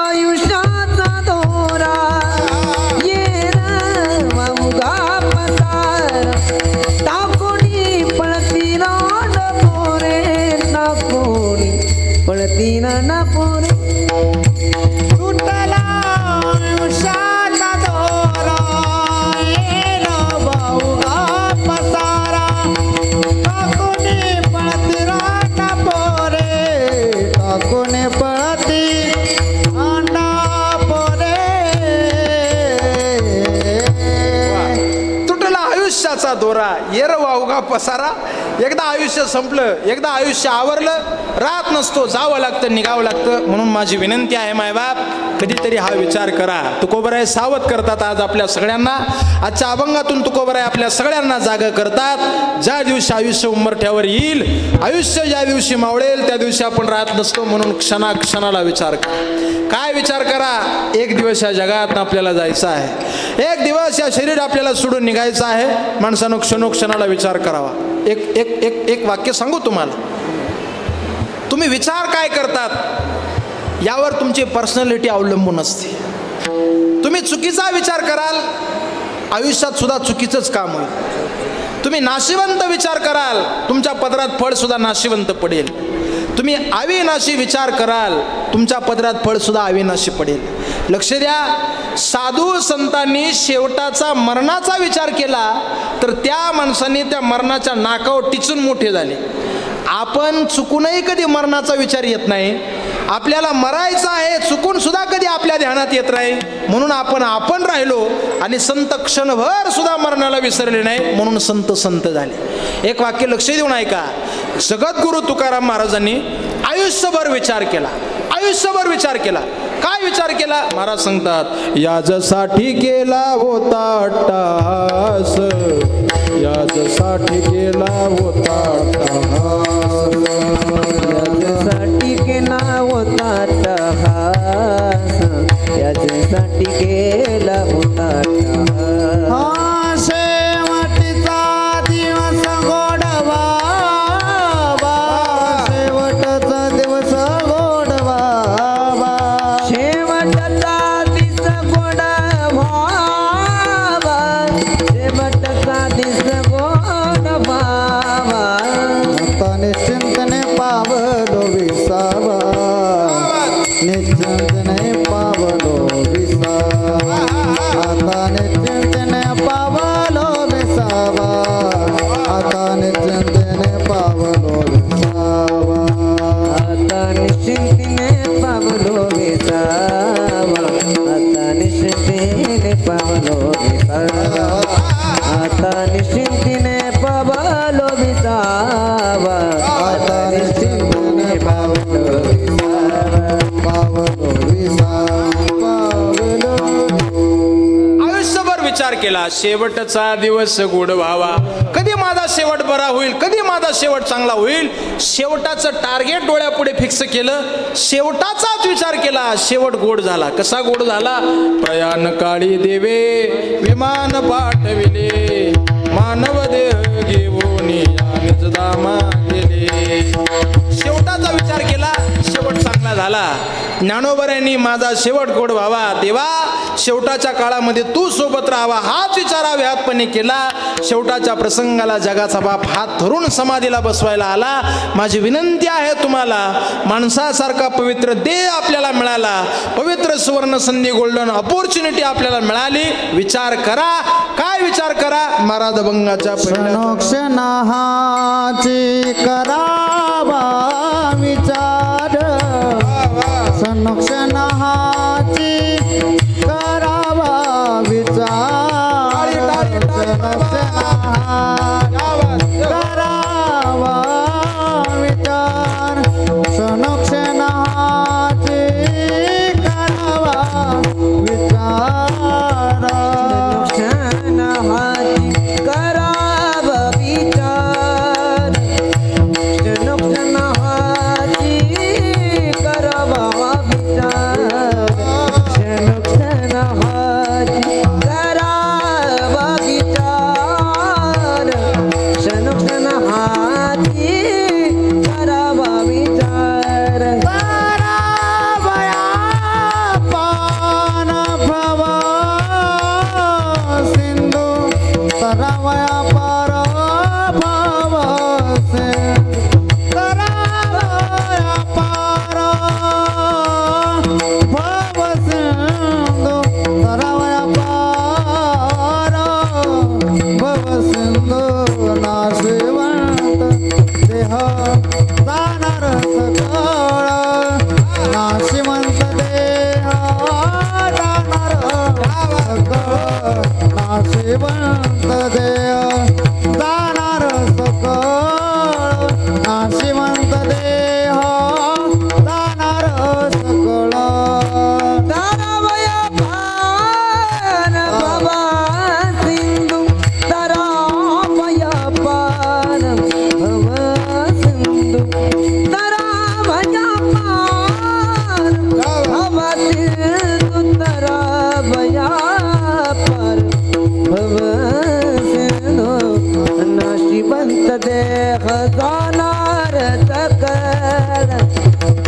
आयुष्याचा दोरा, ये रामुगा पसार, टाकोणी पळती रान पोरे, टाकोणी पळती रान पोरे. तुटला आयुष्याचा दोरा, येला भाऊगा पसारा, टाकूने पळती रांडा पोरे, टाकूने पळती रांडा पोरे. तुटला आयुष्याचा दोरा, येर वावगा पसारा. एकदा आयुष्य संपलं, एकदा आयुष्य आवरलं, राहत नसतो, जावं लागतं, निघावं लागतं. म्हणून माझी विनंती आहे मायबाप, कधीतरी हा विचार करा. तुकोबराय सावध करतात आज आपल्या सगळ्यांना, आजच्या अभंगातून तुकोबराय आपल्या सगळ्यांना जागा करतात. ज्या दिवशी आयुष्य उंबरठ्यावर येईल, आयुष्य ज्या दिवशी मावळेल त्या दिवशी आपण राहत नसतो. म्हणून क्षणाक्षणाला विचार करा. काय विचार करा, एक दिवस या जगात आपल्याला जायचं आहे, एक दिवस या शरीर आपल्याला सोडून निघायचं आहे. माणसानं क्षणोक्षणाला विचार करावा. एक एक एक एक वाक्य सांगू तुम्हाला, तुम्ही विचार काय करतात यावर तुमची पर्सनॅलिटी अवलंबून असते. तुम्ही चुकीचा विचार कराल, आयुष्यात सुद्धा चुकीचंच काम होईल. तुम्ही नाशिवंत विचार कराल, तुमच्या पदरात फळ सुद्धा नाशिवंत पडेल. तुम्ही अविनाशी विचार कराल, तुमच्या पदरात फळ सुद्धा अविनाशी पडेल. लक्ष द्या, साधू संतांनी शेवटाचा मरणाचा विचार केला तर त्या माणसाने त्या मरणाच्या नाकावर टिचून मोठे झाले. आपण चुकूनही कधी मरणाचा विचार येत नाही. आपल्याला मरायचं आहे चुकून सुद्धा कधी आपल्या ध्यानात येत नाही. म्हणून आपण राहिलो आणि संत क्षणभर सुद्धा मरणाला विसरले नाही, म्हणून संत संत झाले. एक वाक्य लक्ष देऊन ऐका, जगद्गुरु तुकाराम महाराजांनी आयुष्यभर विचार केला, आयुष्यभर विचार केला. काय विचार केला? महाराज सांगतात, याजसाठी केला होता अट्टाहास, याजसाठी केला होता अट्टाहास, याच्यासाठी केला होता अट्टाहास, याच्यासाठी केला होता अट्टाहास. शेवटचा दिवस गोडवा, शेवटचा दिवस गोडवा, शेवटचा दिस गोडवा, शेवटचा दिस गोडवा. आता निश्चिंतने पावलो विसावा, निश्चिंतने पावलो विसावा, आता निश्चिंतने पावलो विसावा, आता निश्चिंतने पावलो विसावा, आता निश्चिंतीने पावलो विसावा, आता निश्चिंतीने पावलो विसावा, आता निश्चिंतीने पावलो विसावा, आता निश्चिंतीने पावलो विसावा, पावलो केला शेवटचा दिवस गोड व्हावा. कधी माझा शेवट बरा होईल, कधी माझा शेवट चांगला होईल. शेवटाचं टार्गेट डोळ्यापुढे फिक्स केलं, शेवटाचाच विचार केला, शेवट गोड झाला. कसा गोड झाला? प्रयाण काळी देवे विमान पाठविले, मानव देह घेऊन निजधामा गेले. शेवटाचा विचार केला, शेवट चांगला झाला. ज्ञानोबऱ्यांनी माझा शेवट गोड व्हावा, देवा शेवटाच्या काळामध्ये तू सोबत राहावा हाच विचार व्यापपणे केला. शेवटाच्या प्रसंगाला जगाचा बाप हात धरून समाधीला बसवायला आला. माझी विनंती आहे तुम्हाला, माणसासारखा पवित्र देह आपल्याला मिळाला, पवित्र सुवर्ण संधी गोल्डन अपॉर्च्युनिटी आपल्याला मिळाली. विचार करा. काय विचार करा? महाराज अभंगाच्या क्षणोक्षणाची करावा विचार, क्षणोक्षणाची करावा विचार, करावा विचार, क्षणोक्षणाची करावा विचार, क्षणोक्षणाची करावा विचार, क्षणोक्षणाची करावा विचार, क्षणोक्षणाची करावा विचार, क्षणोक्षणाची करावा विचार. करावया पान भव सिंधू, करावया पार भव सिंधू, करावया पार भव सिंधू, करावया पार भव सिंधू. नाशिवंत देह जाणार सकळ, नाशिवंत देह जाणार सकळ, नाशिवंत देह जाणार सकळ, नाशिवंत देह जाणार सकळ. तारावया पान बाबा सिंधू, तारावया पान भव सिंधू, तारावया पान भव सिंधू, तारावया पार भव सिंधू. नाशिवंत देह जाणार सकळ,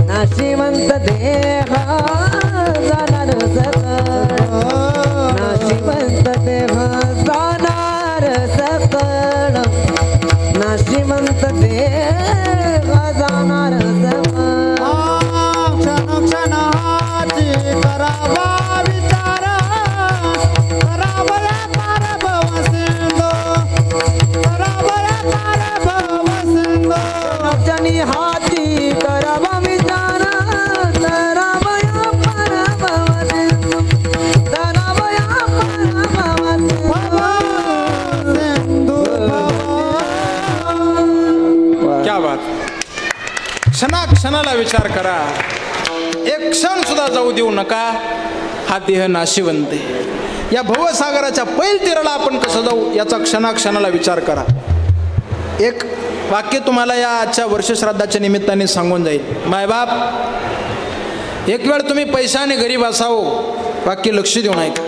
नाशिवंत देह जाणार सकळ, नाशिवंत देह जाणार सकळ, नाशिवंत देह जाणार सकळ. क्षणोक्षणाची करावा विचार, करावया पार भव सिंधू, करावया पार भव सिंधू. क्षणी हाती करावा विचार, करावया पार भव सिंधू, करावया पार भव सिंधू क्या बात. क्षणाक्षणाला विचार करा, एक क्षण सुद्धा जाऊ देऊ नका. हा देह नाशिवंत आहे. या भवसागराच्या पैल तीराला आपण कसं जाऊ याचा क्षणाक्षणाला विचार करा. एक वाक्य तुम्हाला या आजच्या वर्षश्राद्धाच्या निमित्ताने सांगून जाईल. मायबाप, एक वेळ तुम्ही पैशाने गरीब असावं, वाक्य लक्ष देऊन ऐका.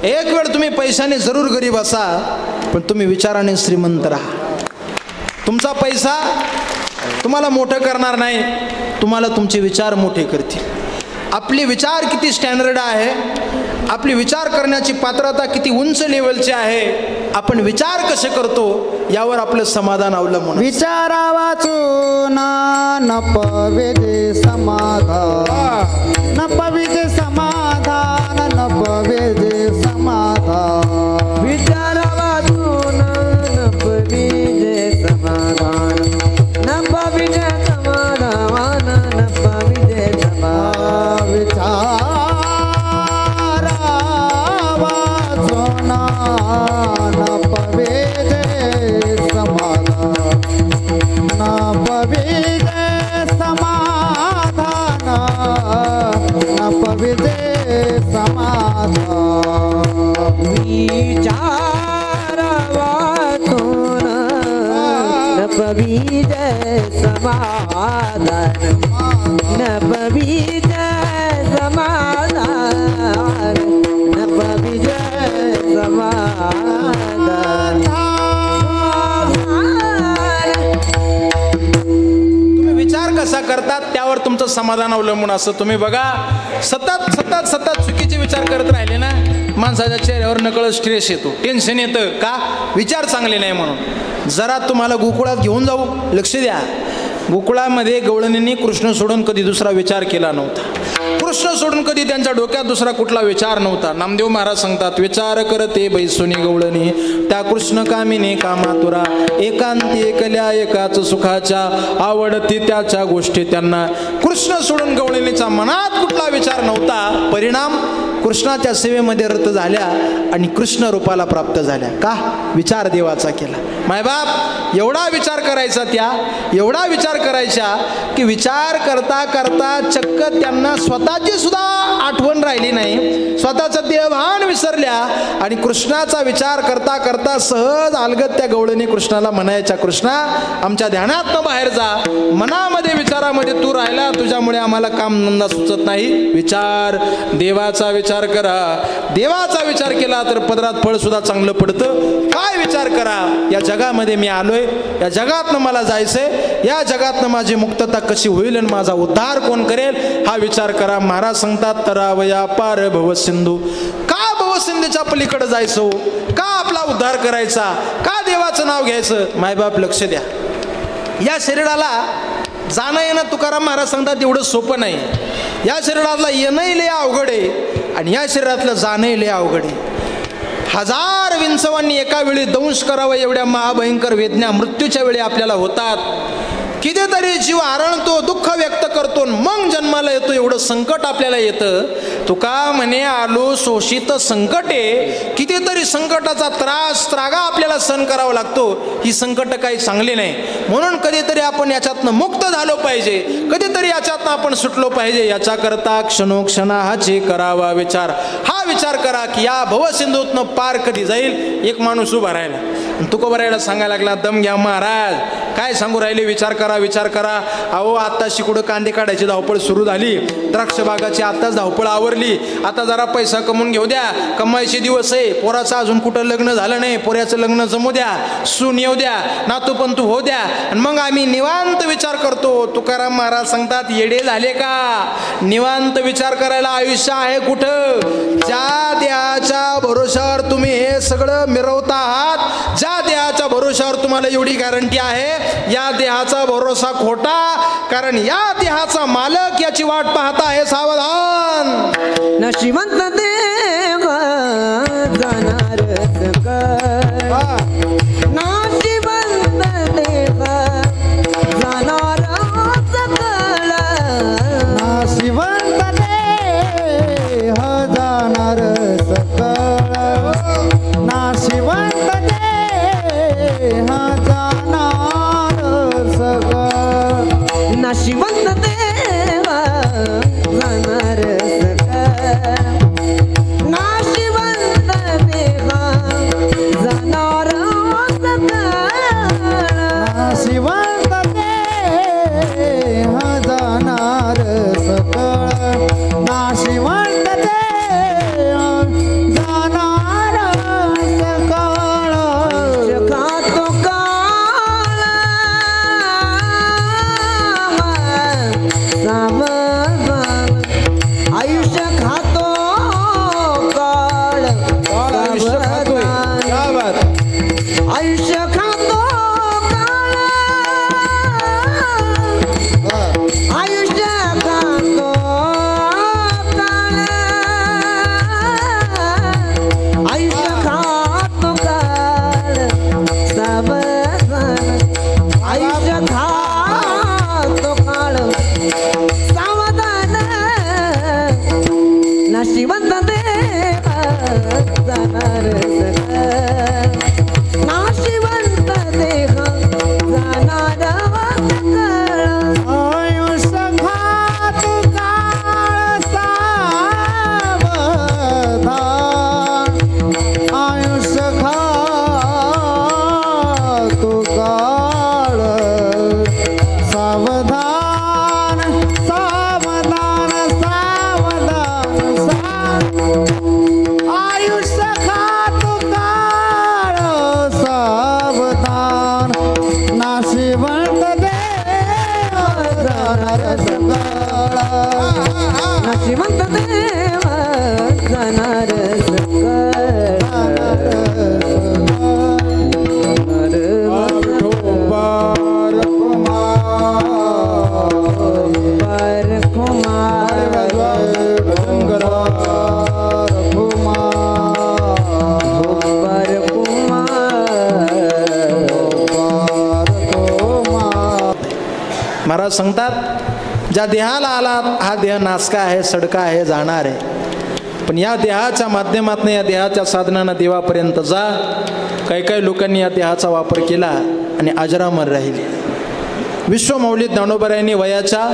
एक वेळ तुम्ही पैशाने जरूर गरीब असा, पण तुम्ही विचाराने श्रीमंत राहा. तुमचा पैसा तुम्हाला मोठं करणार नाही, तुम्हाला तुमचे विचार मोठे करतील. आपले विचार किती स्टँडर्ड आहे, आपली विचार करण्याची पात्रता किती उंच लेवलची आहे, आपण विचार कसे करतो यावर आपलं समाधान अवलंबून. विचारा वाचून न पविजे समाधान, न पविजे समाधान, न पविजे समाधान. विचारा वाचून न पविजे समाधान, न पविजे समाधान, न पविजे समाधान. विचारा वाचून न पविजे समाधान, न पविजे समाधान, न पविजे समाधान. विचारावातून नपविज समाधान नपविज समाधान नपविज समाधान तुम्ही विचार कसा करतात त्यावर तुमचं समाधान अवलंबून असतं. तुम्ही बघा सतत सतत सतत चुकीचे विचार करत राहिले ना, माणसाच्या चेहऱ्यावर नकळत स्ट्रेस येतो, टेन्शन येतं. का? विचार चांगले नाही म्हणून. जरा तुम्हाला गोकुळात घेऊन जाऊ, लक्ष द्या. गोकुळामध्ये गवळणींनी कृष्ण सोडून कधी दुसरा विचार केला नव्हता. कृष्ण सोडून कधी त्यांच्या डोक्यात दुसरा कुठला विचार नव्हता. नामदेव महाराज सांगतात, विचार करते बैसुनी गवळणी त्या कृष्ण कामिनी कामातुरा एकांती एकल्या एकाच सुखाच्या आवडती त्याच्या गोष्टी त्यांना. कृष्ण सोडून गवळणीचा मनात कुठला विचार नव्हता. परिणाम कृष्णाच्या सेवेमध्ये रत झाल्या आणि कृष्ण रूपाला प्राप्त झाल्या. का? विचार देवाचा केला. मायबाप एवढा विचार करायचा, त्या एवढा विचार करायच्या की विचार करता करता चक्क त्यांना स्वतःची सुद्धा आठवण राहिली नाही, स्वतःचं देहभान विसरल्या आणि कृष्णाचा विचार करता करता सहज अलगद त्या गवळणी कृष्णाला म्हणायच्या, कृष्णा आमच्या ध्यानातनं बाहेर जा, मनामध्ये विचारामध्ये तू राहिला, तुझ्यामुळे आम्हाला काम धंदा सुचत नाही. विचार देवाचा विचार करा. देवाचा विचार केला तर पदरात फळ सुद्धा चांगलं पडतं. काय विचार करा? या जगामध्ये मी आलोय, या जगातनं मला जायचंय, या जगातनं माझी मुक्तता कशी होईल आणि माझा उद्धार कोण करेल हा विचार करा. महाराज सांगतात, तरावया पार भवसिंधू. का भवसिंधूच्या पलीकडे जायचं? का आपला उद्धार करायचा? का देवाचं नाव घ्यायचं? मायबाप लक्ष द्या. या शरीराला जाणं येणं तुकाराम महाराज सांगतात एवढं सोपं नाही. या शरीरातला येणंही लय अवघड आहे आणि या शरीरातलं जाणंही लय अवघड आहे. हजार विंचवांनी एका वेळी दंश करावं एवढ्या महाभयंकर वेदना मृत्यूच्या वेळी आपल्याला होतात. कितीतरी जीव आरळतो, दुःख व्यक्त करतो, मग जन्माला येतो. एवढं संकट आपल्याला येतं. तुका म्हणे आलो शोषित संकटे. कितीतरी संकटाचा त्रास त्रागा आपल्याला सहन करावा लागतो. ही संकट काही चांगली नाही. म्हणून कधीतरी आपण याच्यातनं मुक्त झालो पाहिजे, कधीतरी याच्यातनं आपण सुटलो पाहिजे. याच्याकरता क्षणोक्षणाचे करावा विचार. हा विचार करा की या भवसिंधूतनं पार कधी जाईल. एक माणूस उभा राहिला, तुकोबरायला सांगायला लागला, दम घ्या महाराज, काय सांगू राहिले, विचार करा विचार करा. अहो आत्ताशी कुठं कांदे काढायची धावपळ सुरू झाली, द्राक्ष बागाची आत्ताच धावपळ आवरली, आता जरा पैसा कमवून घेऊ द्या, कमाईचे दिवस आहे, पोराचं अजून कुठं लग्न झालं नाही, पोऱ्याचं लग्न जमू द्या, सून येऊ द्या, नातू पण तू हो द्या, आणि मग आम्ही निवांत विचार करतो. तुकाराम महाराज सांगतात, येडे झाले का? निवांत विचार करायला आयुष्य आहे कुठं? ज्या देहाच्या भरोशावर तुम्ही हे सगळं मिरवता आहात, ज्या देहाच्या भरोशावर तुम्हाला एवढी गॅरंटी आहे, या देहाचा भरोसा खोटा. कारण या देहाचा मालक याची वाट पाहता आहे. सावधान. नशिवंत देव जाणार नाशिवंत देव जाणार सकळ. नाशिवंत देह जाणार सकळ. नाशिवंत देह जाणार सकळ. नशिवंत देव जाणार सकळ. नाशिवंत देव जाणार सकळ. नाशिवंत देह जाणार सकळ. नाशिवंत देह जाणार सकळ. जगातो काळ सावधान. नशिवंत देव जाणार महाराज सांगतात ज्या देहाला आलात हा देह नासका आहे, सडका आहे, जाणार आहे, पण या देहाच्या माध्यमातून या देहाच्या साधनानं देवापर्यंत जा. काही काही लोकांनी या देहाचा वापर केला आणि अजरामर राहिले. विश्वमौली ज्ञानोबा यांनी वयाच्या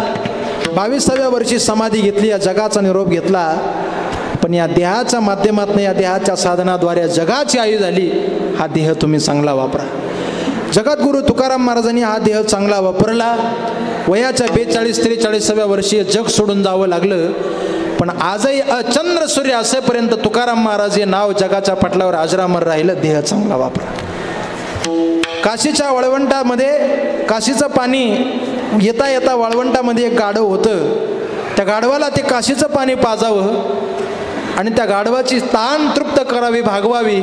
22व्या वर्षी समाधी घेतली, या जगाचा निरोप घेतला, पण या देहाच्या माध्यमातून या देहाच्या साधनाद्वारे जगाची आई झाली. हा देह तुम्ही चांगला वापरा. जगद्गुरु तुकाराम महाराजांनी हा देह चांगला वापरला. वयाच्या 42-43व्या वर्षी जग सोडून जावं लागलं, पण आजही अचंद्र सूर्य असेपर्यंत तुकाराम महाराज हे नाव जगाच्या पटलावर अजरामर राहिलं. देह चांगला वापरा. काशीच्या वाळवंटामध्ये काशीचं पाणी येता येता वाळवंटामध्ये एक गाढव होतं. त्या गाढवाला ते काशीचं पाणी पाजावं आणि त्या गाढवाची ताण तृप्त करावी, भागवावी,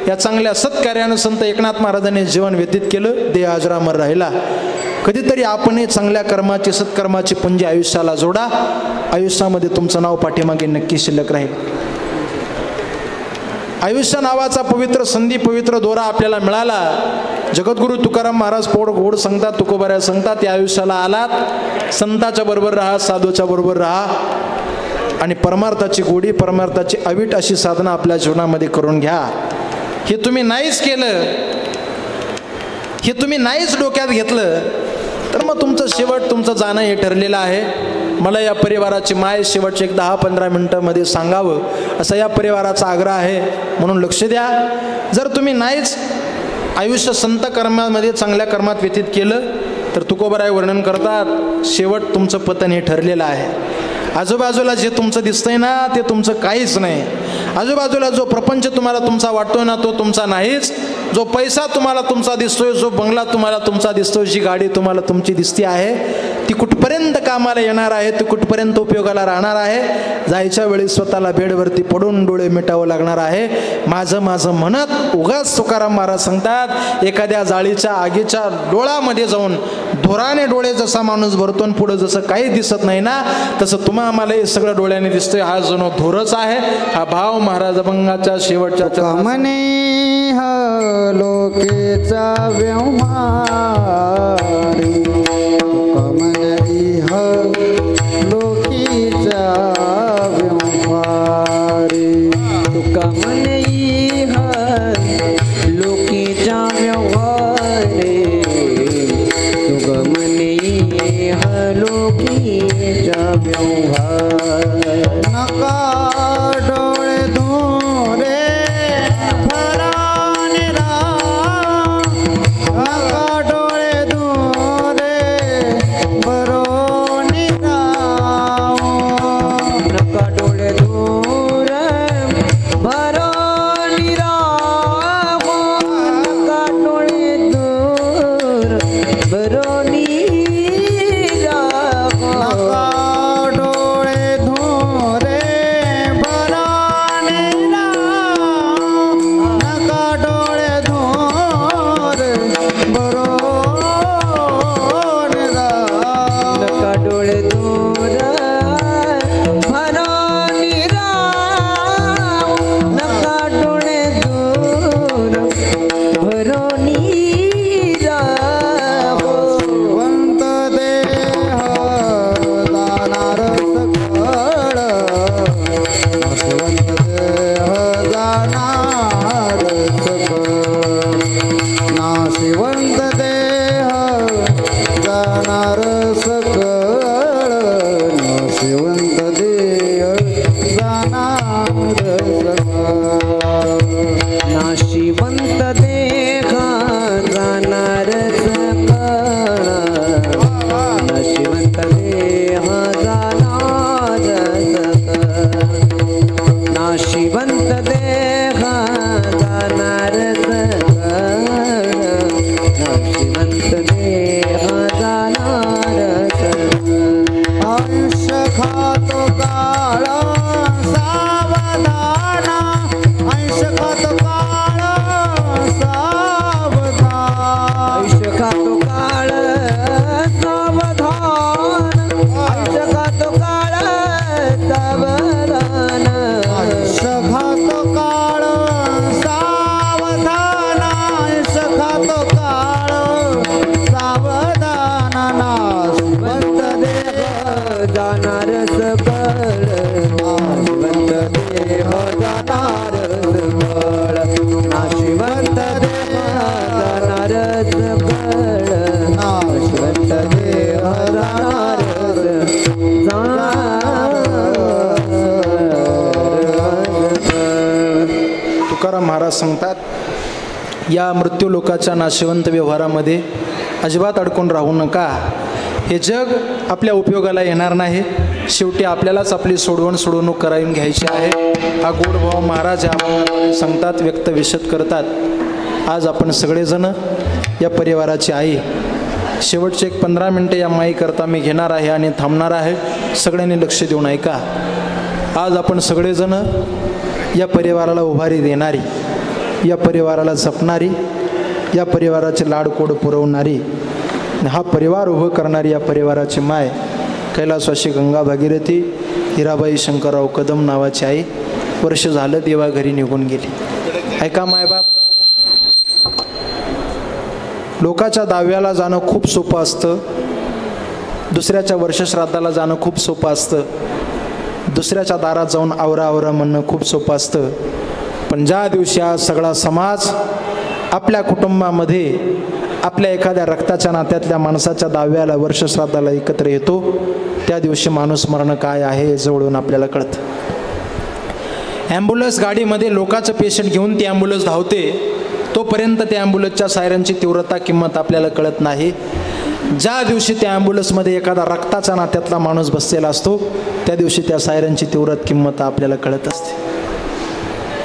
या चांगल्या सत्कार्यानं संत एकनाथ महाराजांनी जीवन व्यतीत केलं. देह अजरामर राहिला. कधीतरी आपणही चांगल्या कर्माची, सत्कर्माची पुंजी आयुष्याला जोडा. आयुष्यामध्ये तुमचं नाव पाठीमागे नक्की शिल्लक राहील. आयुष्य नावाचा पवित्र संधी, पवित्र दोरा आपल्याला मिळाला. जगद्गुरु तुकाराम महाराज पोड गोड सांगतात, तुकोबाऱ्या सांगतात, या आयुष्याला आलात संताच्या बरोबर राहा, साधूच्या बरोबर राहा आणि परमार्थाची गोडी, परमार्थाची अवीट अशी साधना आपल्या जीवनामध्ये करून घ्या. हे तुम्ही नाहीच केलं, हे तुम्ही नाहीच डोक्यात घेतलं, तर मग तुमचं शेवट, तुमचं जाणं हे ठरलेलं आहे. मला या परिवाराची माय शेवटचे 10-15 मिनटामध्ये सांगावं असा या परिवाराचा आग्रह आहे. म्हणून लक्ष द्या. जर तुम्ही नाहीच आयुष्य संत कर्मामध्ये, चांगल्या कर्मात व्यतीत केलं, तर तुकोबाराय वर्णन करतात, शेवट तुमचं पतन हे ठरलेलं आहे. आजूबाजूला जे तुमचं दिसतंय ना, ते तुमचं काहीच नाही. आजूबाजूला जो प्रपंच तुम्हाला तुमचा वाटतोय ना, तो तुमचा नाहीच. जो पैसा तुम्हाला तुमचा दिसतोय, जो बंगला तुम्हाला तुमचा दिसतोय, जी गाडी तुम्हाला तुमची दिसती आहे, ती कुठपर्यंत कामाला येणार आहे, ती कुठपर्यंत उपयोगाला राहणार आहे. जायच्या वेळी स्वतःला बेडवरती पडून डोळे मिटावं लागणार आहे. माझं माझं म्हणत उगाच तुकाराम महाराज सांगतात, एखाद्या जाळीच्या आगीच्या डोळामध्ये जाऊन धोराने डोळे जसा माणूस भरतो आणि पुढं जसं काही दिसत नाही ना, तसं तुम्हा आम्हाला हे सगळं डोळ्याने दिसतोय. हा जणू धोरच आहे. हा भाव महाराज अभंगाच्या शेवटच्या म्हणे लोकेचा व्यवहारी, लोकीचा व्यवहारी, तुका म्हणे लोकीच्या व्यवहारे, तुका म्हणे लोकीच्या व्यवहार. नका डोळे धुरे भराने नका डोळे धुरे भरोनी नका डोळे दूर भरोनी राहो, नका डोळे दूर भरोनी राहो, नका डोळे खातो काळ सावधान अंश खातो काळ सावधान आयुष्य खातो काळ सावधान आयुष्य खातो काळ सावधान अंश खातो काळ सावधान अंश खातो काळ सावधान नाशवंत देह जाणार सकळ नाशिवंत देह जाणार सकळ नाशिवंत देह जाणार सकळ नाशिवंत देह जाणार तुकाराम महाराज सांगतात, या मृत्यूलोकाच्या नाशिवंत व्यवहारामध्ये अजिबात अडकून राहू नका. हे जग आपल्या उपयोगाला येणार नाही. शेवटी आपल्यालाच आपली सोडवणूक करावून घ्यायची आहे. हा गोडभाव महाराज या सांगतात, व्यक्त विशद करतात. आज आपण सगळेजण या परिवाराची आई, शेवटचे 15 मिनटं या माईकरता मी घेणार आहे आणि थांबणार आहे. सगळ्यांनी लक्ष देऊन ऐका. आज आपण सगळेजण या परिवाराला उभारी देणारी, या परिवाराला जपणारी, या परिवाराचे लाडकोड पुरवणारी, हा परिवार उभं करणारी या परिवाराची माय कैलासवासी गंगा भागीरथी हिराबाई शंकरराव कदम नावाची आई वर्ष झालं देवा घरी निघून गेली. ऐका मायबाप, लोकाच्या दाव्याला जाणं खूप सोपं असतं, दुसऱ्याच्या वर्षश्राद्धाला जाणं खूप सोपं असतं, दुसऱ्याच्या दारात जाऊन आवरा आवरा म्हणणं खूप सोपं असतं. पण ज्या दिवशी हा सगळा समाज आपल्या कुटुंबामध्ये आपल्या एखाद्या रक्ताच्या नात्यातल्या माणसाच्या दाव्याला वर्षश्राद्धाला एकत्र येतो, त्या दिवशी माणूस मरण काय आहे हे जवळून आपल्याला कळतं. ॲम्ब्युलन्स गाडीमध्ये लोकाचं पेशंट घेऊन ती ॲम्ब्युलन्स धावते, तोपर्यंत त्या ॲम्ब्युलन्सच्या सायरनची तीव्रता किंमत आपल्याला कळत नाही. ज्या दिवशी त्या ॲम्ब्युलन्समध्ये एखादा रक्ताच्या नात्यातला माणूस बसलेला असतो, त्या दिवशी त्या सायरनची तीव्र किंमत आपल्याला कळत असते.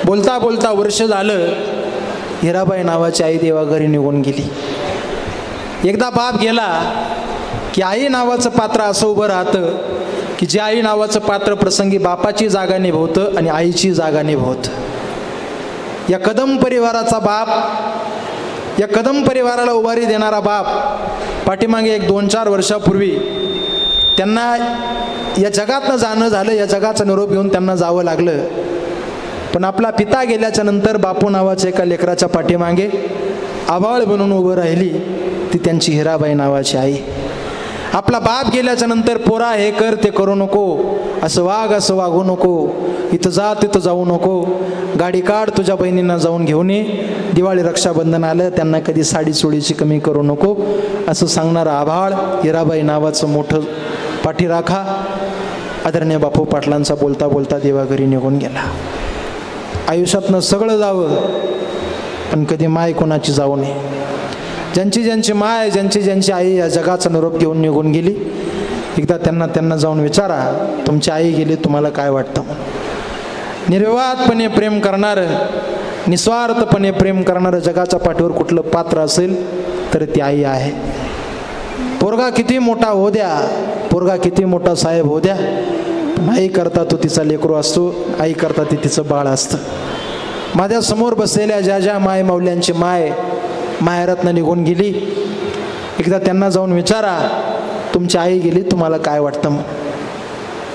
बोलता बोलता वर्ष झालं, हिराबाई नावाची आई देवाघरी निघून गेली. एकदा बाप गेला की आई नावाचं पात्र असं उभं राहतं की जे आई नावाचं पात्र प्रसंगी बापाची जागा निभवतं आणि आईची जागा निभवतं. या कदम परिवाराचा बाप, या कदम परिवाराला उभारी देणारा बाप पाठीमागे 1-2-4 वर्षापूर्वी त्यांना या जगातनं जाणं झालं. या जगाचा निरोप घेऊन त्यांना जावं लागलं. पण आपला पिता गेल्याच्या नंतर बापू नावाच्या एका लेकराच्या पाठीमागे आभाळ बनून उभं राहिली ती त्यांची हिराबाई नावाची आई. आपला बाप गेल्याच्या नंतर पोरा हे कर ते करू नको, असं वाग असं वागू नको, इथं जा तिथं जाऊ नको, गाडी काढ तुझ्या बहिणींना जाऊन घेऊन ये, दिवाळी रक्षाबंधन आलं त्यांना कधी साडी चोळीची कमी करू नको, असं सांगणारं आभाळ हिराबाई नावाचं मोठं पाठीराखा आदरणीय बापू पाटलांचा बोलता बोलता देवाघरी निघून गेला. आयुष्यातनं सगळं जावं पण कधी माय कोणाची जाऊ नये. ज्यांची ज्यांची माय, ज्यांची ज्यांची आई या जगाचा निरोप घेऊन निघून गेली, एकदा त्यांना जाऊन विचारा, तुमची आई गेली तुम्हाला काय वाटतं म्हणून. निर्विवादपणे प्रेम करणारं, निस्वार्थपणे प्रेम करणारं जगाच्या पाठीवर कुठलं पात्र असेल तर ती आई आहे. पोरगा किती मोठा हो द्या, पोरगा किती मोठा साहेब हो द्या, आई करता तो तिचा लेकरू असतो, आई करता ती तिचं बाळ असतं. माझ्या समोर बसलेल्या ज्या ज्या माय माऊल्यांची माय माहेरातनं निघून गेली, एकदा त्यांना जाऊन विचारा, तुमची आई गेली तुम्हाला काय वाटतं.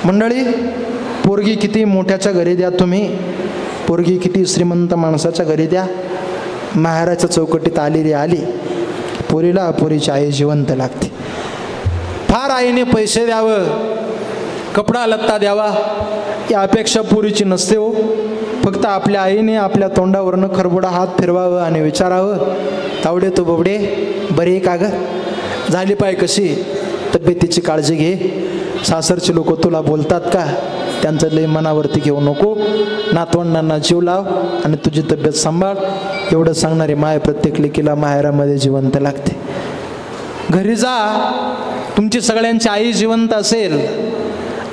मंडळी, पोरगी किती मोठ्याच्या घरी द्या तुम्ही, पोरगी किती श्रीमंत माणसाच्या घरी द्या, माहेराच्या चौकटीत आली रे आली, पोरीला पोरीची आई जिवंत लागते. फार आईने पैसे द्यावं, कपडा लत्ता द्यावा या अपेक्षा पोरीची नसते हो. फक्त आपल्या आईने आपल्या तोंडावरनं खरबुडा हात फिरवावं आणि विचारावं, तावडे तो बबडे बरी का ग, झाली पाय कशी, तब्येतीची काळजी घे. सासरचे लोक तुला बोलतात का, त्यांचं लय मनावरती घेऊ नको, नातवंडांना जीव लाव आणि तुझी तब्येत सांभाळ, एवढं सांगणारी माय प्रत्येक लेकीला माहेरामध्ये जिवंत लागते. घरी जा, तुमची सगळ्यांची आई जिवंत असेल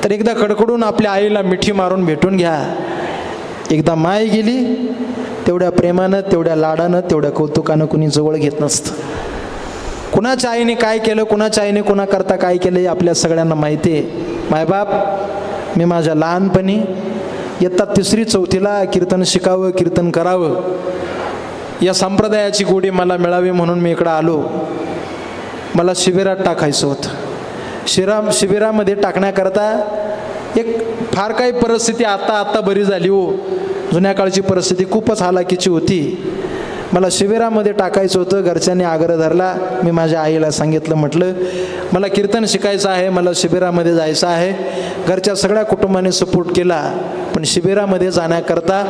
तर एकदा कडकडून आपल्या आईला मिठी मारून भेटून घ्या. एकदा माय गेली, तेवढ्या प्रेमानं, तेवढ्या लाडानं, तेवढ्या कौतुकानं कुणी जवळ घेत नसतं. कुणाच्या आईने काय केलं, कुणाच्या आईने कुणाकरता काय केलं हे आपल्या सगळ्यांना माहिती आहे. मायबाप मी माझ्या लहानपणी इयत्ता 3री-4थीला कीर्तन शिकावं, कीर्तन करावं, या संप्रदायाची गोडी मला मिळावी म्हणून मी इकडं आलो. मला शिबिरात टाकायचं होतं. शिबिरामध्ये टाकण्याकरता एक फार काही परिस्थिती आता बरी झाली हो. जुन्या काळची परिस्थिती खूपच हालाकीची होती. मला शिबिरामध्ये टाकायचं होतं. घरच्यांनी आग्रह धरला. मी माझ्या आईला सांगितलं, म्हटलं मला कीर्तन शिकायचं आहे, मला शिबिरामध्ये जायचं आहे. घरच्या सगळ्या कुटुंबाने सपोर्ट केला, पण शिबिरामध्ये जाण्याकरता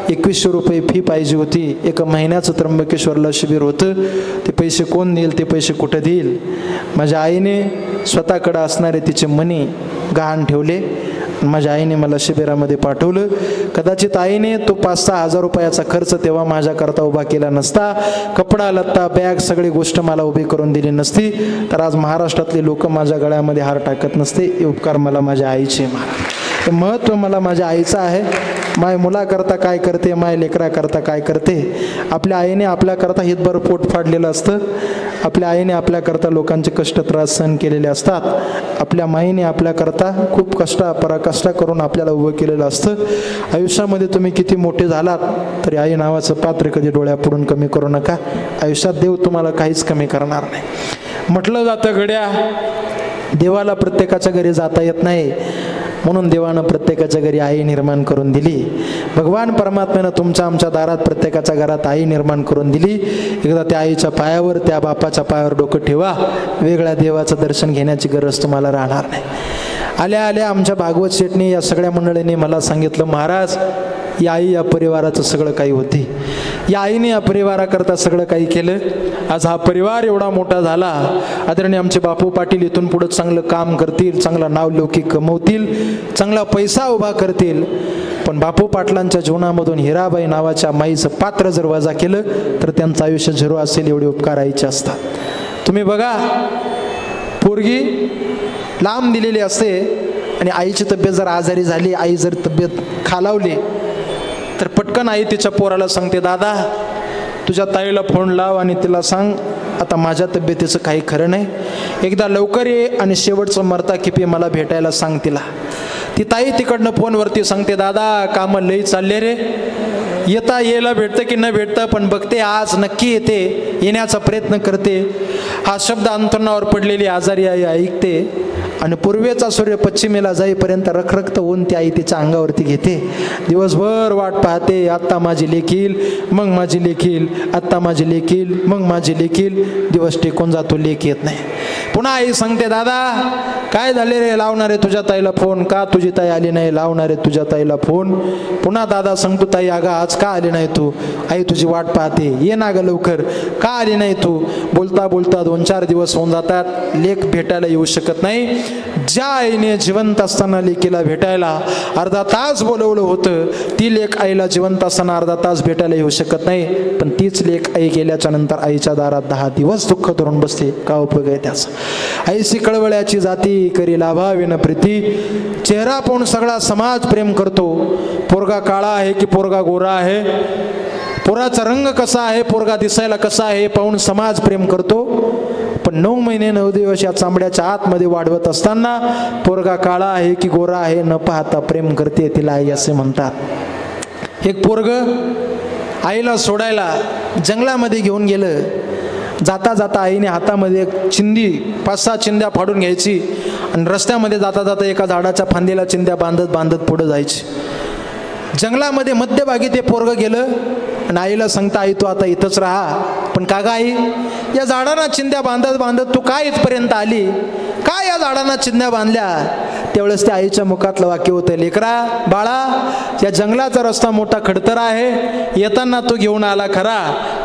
2100 रुपये फी पाहिजे होती. 1 महिन्याचं त्र्यंबकेश्वरला शिबिर होतं. ते पैसे कोण देईल, ते पैसे कुठं देईल. माझ्या आईने स्वतःकडं असणारे तिचे मनी गहाण ठेवले. माझ्या आईने मला शिबिरामध्ये पाठवलं. कदाचित आईने तो 5-6 हजार रुपयाचा खर्च तेव्हा माझ्याकरता उभा केला नसता, कपडा लत्ता बॅग सगळी गोष्ट मला उभी करून दिली नसती, तर आज महाराष्ट्रातले लोक माझ्या गळ्यामध्ये हार टाकत नसते. हे उपकार मला माझ्या आईचे. हे महत्त्व मला माझ्या आईचं आहे. माय मुलाकरता काय करते, माय लेकराकरता काय करते. आपल्या आईने आपल्याकरता हितभर पोट फाडलेलं असतं. आपल्या आईने आपल्याकरता लोकांचे कष्ट त्रास सहन केलेले असतात. आपल्या माईने आपल्याकरता खूप पराकष्ट करून आपल्याला उभं केलेलं असतं. आयुष्यामध्ये तुम्ही किती मोठे झालात तरी आई नावाचं पात्र कधी डोळ्यापुढून कमी करू नका. आयुष्यात देव तुम्हाला काहीच कमी करणार नाही. म्हटलं जातं गड्या, देवाला प्रत्येकाच्या घरी जाता येत नाही, म्हणून देवानं प्रत्येकाच्या घरी आई निर्माण करून दिली. भगवान परमात्म्यानं तुमच्या आमच्या दारात प्रत्येकाच्या घरात आई निर्माण करून दिली. एकदा त्या आईच्या पायावर, त्या बापाच्या पायावर डोकं ठेवा. वेगळ्या देवाचं दर्शन घेण्याची गरज तुम्हाला राहणार नाही. आल्या आल्या आमच्या भागवत शेठनी या सगळ्या मंडळींनी मला सांगितलं, महाराज या आई या परिवाराचं सगळं काही होती. या आईने या परिवाराकरता सगळं काही केलं. आज हा परिवार एवढा मोठा झाला. आदरणीय आमचे बापू पाटील इथून पुढे चांगलं काम करतील, चांगला नावलौकिक कमवतील, चांगला पैसा उभा करतील. पण बापू पाटलांच्या जीवनामधून हिराबाई नावाच्या माईचं पात्र जर वजा केलं तर त्यांचं आयुष्य 0 असेल. एवढे उपकार आईचे असतात. तुम्ही बघा, पोरगी लांब दिलेली असते आणि आईची तब्येत जर आजारी झाली, आई जर तब्येत खालावली तर पटकन आई तिच्या पोराला सांगते, दादा तुझ्या ताईला फोन लाव आणि तिला सांग आता माझ्या तब्येतीचं काही खरं नाही, एकदा लवकर ये आणि शेवटचं मरता किपी मला भेटायला सांग तिला. ती ताई तिकडनं फोनवरती सांगते, दादा कामं लई चालले रे, येता यायला भेटतं की न भेटतं पण बघते आज नक्की येते, येण्याचा प्रयत्न करते. हा शब्द अंतरणावर पडलेली आजारी आई ऐकते आणि पूर्वेचा सूर्य पश्चिमेला जाईपर्यंत रखरखत होऊन ती आई तिच्या अंगावरती घेते. दिवसभर वाट पाहते, आत्ता माझी लेखील मग माझी लेखील, आत्ता माझी लेखील मग माझी लेखील. दिवस टेकून जातो, लेख येत नाही. पुन्हा आई सांगते, दादा काय झाले रे, लावणार आहे तुझ्या ताईला फोन, का तुझी ताई आली नाही, लावणार आहे तुझ्या ताईला फोन. पुन्हा दादा सांगतो, ताई अगं आज का आली नाही तू, आई तुझी वाट पाहते, ये ना गं लवकर, का आली नाही तू. बोलता बोलता 2-4 दिवस होऊन जातात, लेक भेटायला येऊ शकत नाही. ज्या आईने जिवंत असताना लेकीला भेटायला अर्धा तास बोलवलं होतं, ती लेक आईला जिवंत असताना अर्धा तास भेटायला येऊ शकत नाही. पण तीच लेक आई गेल्याच्या नंतर आईच्या दारात 10 दिवस दुःख धरून बसते. का उपयोग आहे त्याचा. आईशी कळवळ्याची जाती करी लाभाविन प्रीती, चेहरा पाहून सगळा समाज प्रेम करतो. पोरगा काळा आहे की पोरगा गोरा आहे, पोराचा रंग कसा आहे, पोरगा दिसायला कसा आहे पाहून समाज प्रेम करतो. पण 9 महिने 9 दिवस या चांबड्याच्या आतमध्ये वाढवत असताना पोरगा काळा आहे की गोरा आहे न पाहता प्रेम करते, तिला आई असे म्हणतात. एक पोरग आईला सोडायला जंगलामध्ये घेऊन गेलं. जाता जाता आईने हातामध्ये एक चिंदी 5-6 चिंध्या फाडून घ्यायची आणि रस्त्यामध्ये जाता जाता एका झाडाच्या फांदीला चिंध्या बांधत बांधत पुढे जायची. जंगलामध्ये मध्यभागी ते पोरग गेलं आणि आईला सांगता, आई तू आता इथंच राहा. पण का ग आई, या झाडांना चिंध्या बांधत बांधत तू काय इथपर्यंत आली, का या झाडांना चिंध्या बांधल्या. त्यावेळेस त्या आईच्या मुखातलं वाक्य होतं, लेकरा बाळा या जंगलाचा रस्ता मोठा खडतर आहे, येताना तू घेऊन आला खरा,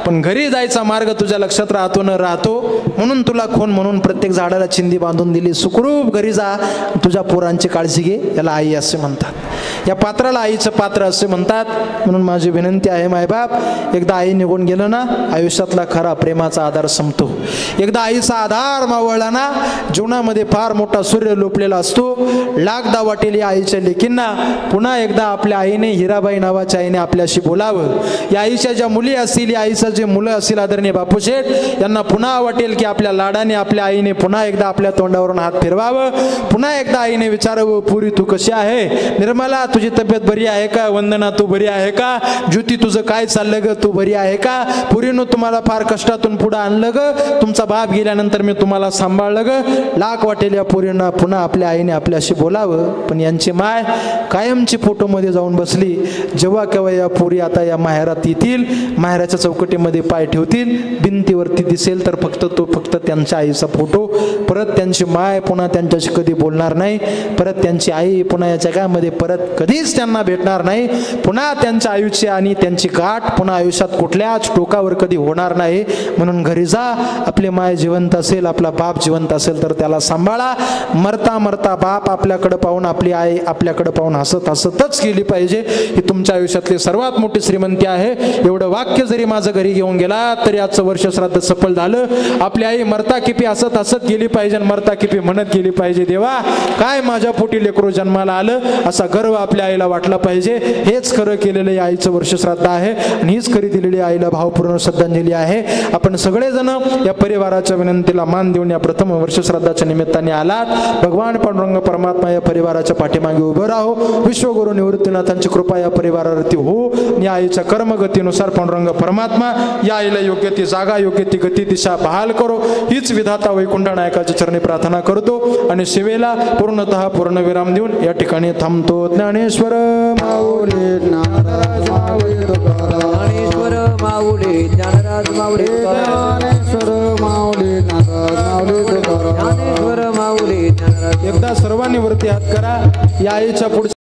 पण घरी जायचा मार्ग तुझ्या लक्षात राहतो न राहतो, म्हणून तुला खून म्हणून प्रत्येक झाडाला चिंधी बांधून दिली. सुखरूप घरी जा, तुझ्या पोरांची काळजी घे. याला आई असे म्हणतात. या पात्राला आईचं पात्र मात्र असे म्हणतात. म्हणून माझी विनंती आहे मायबाप, एकदा आई निघून गेलं ना आयुष्यातला खरा प्रेमाचा आधार संपतो. एकदा आईचा आधार मावळला ना जीवनामध्ये फार मोठा सूर्य लोपलेला असतो. लागदा वाटेल या आईच्या लेकींना पुन्हा एकदा आपल्या आईने, हिराबाई नावाच्या आईने आपल्याशी बोलावं. या आईच्या ज्या मुली असतील, या आईचं जे मुलं असतील आदरणीय बापूशेठ, यांना पुन्हा वाटेल की आपल्या लाडाने आपल्या आईने पुन्हा एकदा आपल्या तोंडावरून हात फिरवावं. पुन्हा एकदा आईने विचारावं, पुरी तू कशी आहे, निर्मला तुझी तब्येत बरी आहे का, वंदना तू बरी आहे का, ज्योती तुझं काय चाललं ग, तू बरी आहे का, पुरीनं तुम्हाला फार कष्टातून पुढं आणलं ग, तुमचा बाप गेल्यानंतर मी तुम्हाला सांभाळलं ग. लाख वाटेल या पुरींना पुन्हा आपल्या आईने आपल्याशी बोलावं. पण यांची माय कायमची फोटोमध्ये जाऊन बसली. जेव्हा केव्हा या पुरी आता या माहेरात येतील, माहेराच्या चौकटीमध्ये पाय ठेवतील, भिंतीवरती दिसेल तर फक्त त्यांच्या आईचा फोटो. परत त्यांची माय पुन्हा त्यांच्याशी कधी बोलणार नाही. परत त्यांची आई पुन्हा या जगामध्ये परत कधीच त्यांना भेटणार नाही. पुन्हा त्यांच्या आयुष्य आणि त्यांची गाठ पुन्हा आयुष्यात कुठल्याच टोकावर कधी होणार नाही. म्हणून घरी जा, आपली माय जिवंत असेल, आपला बाप जिवंत असेल तर त्याला सांभाळा. मरता मरता बाप आपल्याकडे पाहून, आपली आई आपल्याकडे पाहून हसत हसतच गेली पाहिजे. ही तुमच्या आयुष्यातली सर्वात मोठी श्रीमंती आहे. एवढं वाक्य जरी माझं घरी घेऊन गेला तरी आजचं वर्ष श्राद्ध सफल झालं. आपली आई मरता किपी हसत हसत गेली पाहिजे, मरता किपी म्हणत गेली पाहिजे, देवा काय माझ्या पोटी लेकरू जन्माला आलं, असा गर्व आपल्या आईला वाटला पाहिजे. हेच खरं केलेलं या आईचं वर्ष श्राद्ध आहे आणि हीच खरी दिलेली आईला भावपूर्ण श्रद्धांजली आहे. आपण सगळेजण या परिवाराच्या विनंतीला मान देऊन या प्रथम वर्ष श्राद्धाच्या निमित्ताने आलात. भगवान पांडुरंग परमात्मा या परिवाराच्या पाठीमागे उभं राहो. विश्वगुरु निवृत्तीनाथांची कृपा या परिवारावरती हो. या आईच्या कर्मगतीनुसार पांडुरंग परमात्मा या आईला योग्य ती जागा, योग्य ती गती दिशा बहाल करो. हीच विधाता वैकुंठ नायकाच्या चरणी प्रार्थना करतो आणि सेवेला पूर्णतः पूर्णविराम देऊन या ठिकाणी थांबतो. ज्ञानेश्वर माऊली, ज्ञानेश्वर माऊली, ज्ञानराज माऊली, ज्ञानेश्वर माऊली, ज्ञानेश्वर माऊली, ज्ञानराज. एकदा सर्वांनी वरती हात करा. या आईच्या पुढच्या